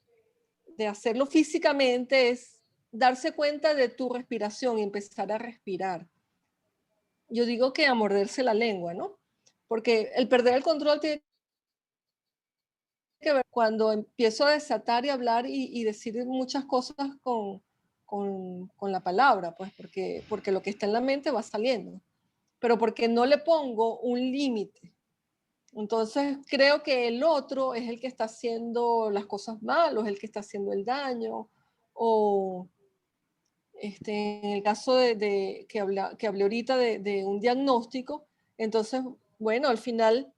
físicamente es darse cuenta de tu respiración y empezar a respirar. Yo digo que a morderse la lengua, ¿no? Porque el perder el control tiene que ver cuando empiezo a desatar y hablar y decir muchas cosas con la palabra, pues porque lo que está en la mente va saliendo, pero porque no le pongo un límite. Entonces creo que el otro es el que está haciendo las cosas mal, o es el que está haciendo el daño, o en el caso que hablé ahorita de un diagnóstico, entonces, bueno, al final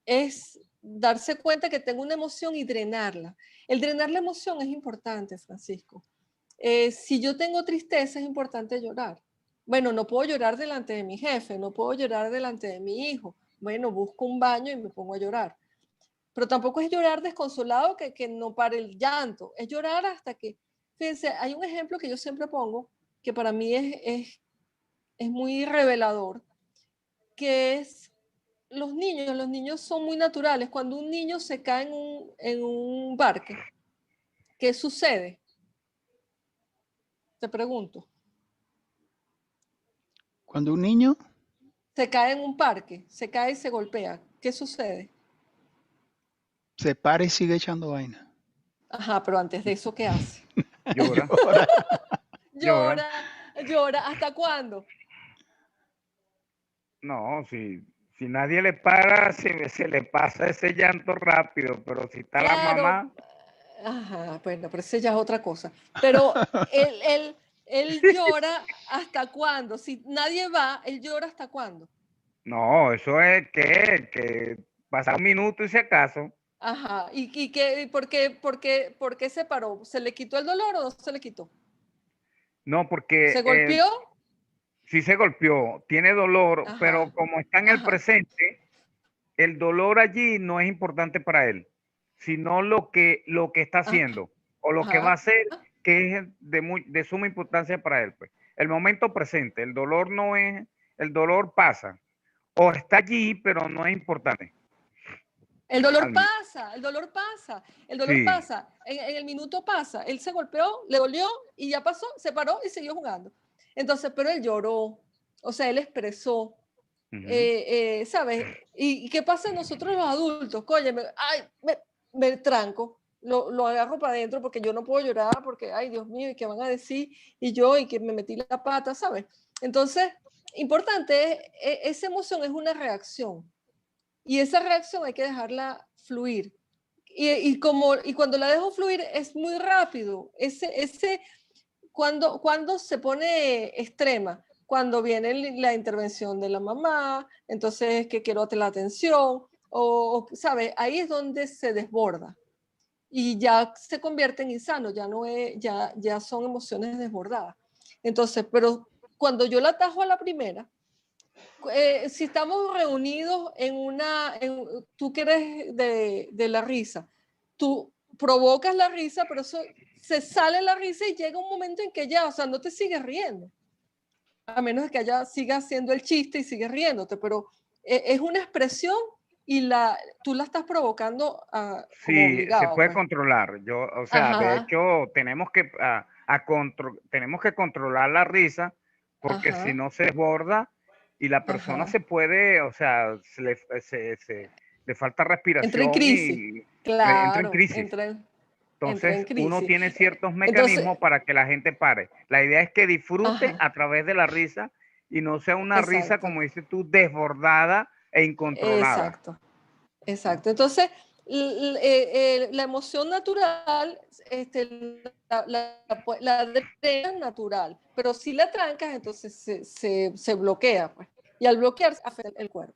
es darse cuenta que tengo una emoción y drenarla. El drenar la emoción es importante, Francisco. Si yo tengo tristeza, es importante llorar. Bueno, no puedo llorar delante de mi jefe, no puedo llorar delante de mi hijo. Bueno, busco un baño y me pongo a llorar. Pero tampoco es llorar desconsolado que no pare el llanto. Es llorar hasta que, fíjense, hay un ejemplo que yo siempre pongo, que para mí es muy revelador, que es los niños son muy naturales. Cuando un niño se cae en un parque, ¿qué sucede? Te pregunto. Cuando un niño Se cae en un parque, se cae y se golpea, ¿qué sucede? se para y sigue echando vaina. Ajá, pero antes de eso, ¿qué hace? Llora. Llora, llora, ¿hasta cuándo? No, si nadie le para, se le pasa ese llanto rápido, pero si está la Claro, mamá, ajá, bueno, pero eso ya es otra cosa. Pero él llora ¿hasta cuándo? Si nadie va, él llora ¿hasta cuándo? no, eso es que pasa un minuto y si acaso. Ajá, ¿por qué se paró? ¿Se le quitó el dolor o no se le quitó? No, porque ¿Se golpeó? sí se golpeó, tiene dolor, pero Ajá, como está en el ajá, presente, el dolor allí no es importante para él, sino lo que está haciendo o lo que va a ajá. hacer, que es de suma importancia para él, pues. El momento presente, el dolor no es, el dolor pasa, o está allí, pero no es importante. El dolor Al- pasa, el dolor pasa, el dolor Sí. pasa, en el minuto pasa. Él se golpeó, le dolió y ya pasó, se paró y siguió jugando. Entonces, pero él lloró, o sea, él expresó, Ujú. ¿sabes? ¿Y qué pasa nosotros los adultos? Oye, me tranco, lo agarro para adentro porque yo no puedo llorar, porque, ay, Dios mío, ¿y qué van a decir? Y yo, y que me metí la pata, ¿sabes? Entonces, importante, esa emoción es una reacción. Y esa reacción hay que dejarla fluir. Y cuando la dejo fluir es muy rápido. Cuando se pone extrema, cuando viene la intervención de la mamá, entonces que quiero la atención, ¿sabes? Ahí es donde se desborda y ya se convierte en insano, ya son emociones desbordadas. Entonces, pero cuando yo la atajo a la primera, si estamos reunidos tú que eres de la risa, tú provocas la risa, pero eso se sale la risa y llega un momento en que ya, o sea, no te sigues riendo, a menos de que siga haciendo el chiste y sigues riéndote, pero es una expresión y tú la estás provocando como Sí, se obligado, puede pues. controlar. O sea, de Ajá, hecho, tenemos que controlar la risa, porque si ajá, no se desborda y la persona ajá. se puede, o sea, le falta Entra en respiración crisis, y entra en claro, crisis. entra en Entonces, uno crisis. tiene ciertos Entonces, mecanismos para que la gente pare. La idea es que disfrute ajá, a través de la risa y no sea una risa, exacto, como dices tú, desbordada e incontrolada. exacto, exacto. Entonces, la emoción natural, la drenas natural, pero si la trancas, entonces se bloquea, pues. Y al bloquearse, afecta el cuerpo.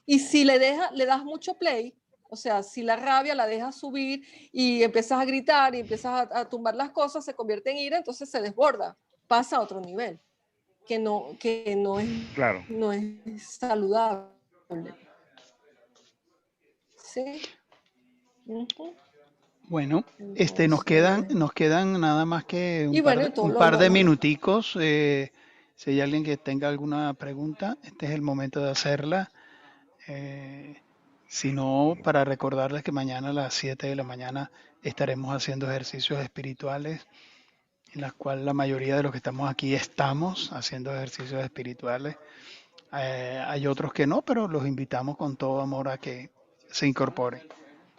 Y si le das mucho play, o sea, si la rabia la dejas subir y empiezas a gritar y empiezas a tumbar las cosas, se convierte en ira, entonces se desborda, pasa a otro nivel, que Claro. no es saludable. ¿Sí? Ujú. Bueno, Entonces, nos quedan nada más que y bueno, y todo un lo, par de minuticos. Si hay alguien que tenga alguna pregunta, este es el momento de hacerla. Si no, para recordarles que mañana a las 7 de la mañana estaremos haciendo ejercicios espirituales, en las cuales la mayoría de los que estamos aquí estamos haciendo ejercicios espirituales. Hay otros que no, pero los invitamos con todo amor a que se incorporen.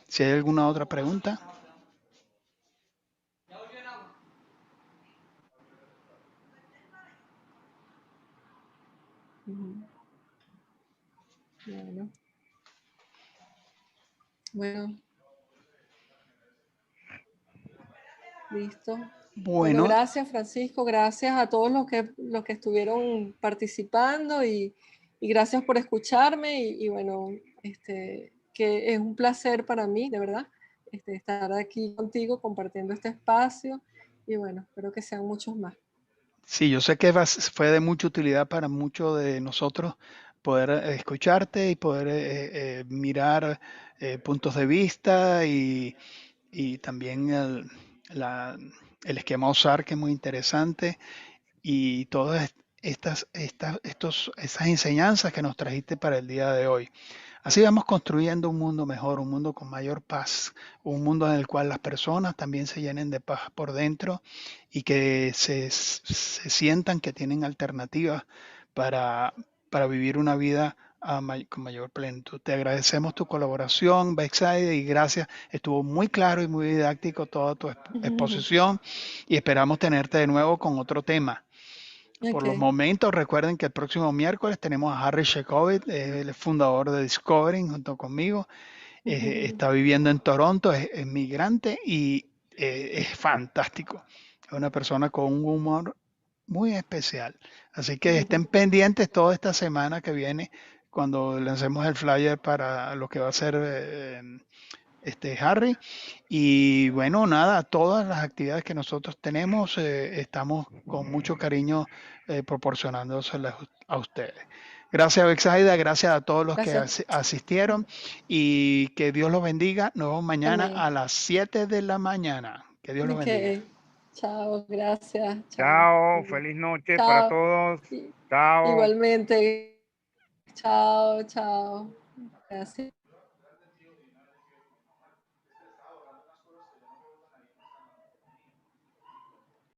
Si hay alguna otra pregunta. bueno, bueno, listo. Bueno, Bueno, gracias Francisco, gracias a todos los que estuvieron participando y gracias por escucharme y bueno, que es un placer para mí, de verdad, estar aquí contigo compartiendo este espacio y bueno, espero que sean muchos más. sí, yo sé que fue de mucha utilidad para muchos de nosotros poder escucharte y poder mirar puntos de vista y también la- el esquema OSAR, que es muy interesante, y todas esas enseñanzas que nos trajiste para el día de hoy. Así vamos construyendo un mundo mejor, un mundo con mayor paz, un mundo en el cual las personas también se llenen de paz por dentro y que se sientan que tienen alternativas para, para vivir una vida con mayor plenitud. Te agradecemos tu colaboración, Bexaide, y gracias. Estuvo muy claro y muy didáctico toda tu exposición y esperamos tenerte de nuevo con otro tema. Por los Ok. momentos, recuerden que el próximo miércoles tenemos a Harry Shekovit, el fundador de Discovery, junto conmigo. Está viviendo en Toronto, es migrante y es fantástico. Es una persona con un humor muy especial. Así que estén pendientes toda esta semana que viene cuando lancemos el flyer para lo que va a ser Harry. Y bueno, nada, todas las actividades que nosotros tenemos, estamos con mucho cariño proporcionándoselas a ustedes. Gracias, Bexaida, gracias a todos los que Gracias. asistieron y que Dios los bendiga. Nos vemos mañana Amén. a las 7 de la mañana. Que Dios los bendiga. Ok. Chao, gracias. Chao, feliz noche para Chao. todos. Chao. Igualmente. Chao, chao. Gracias.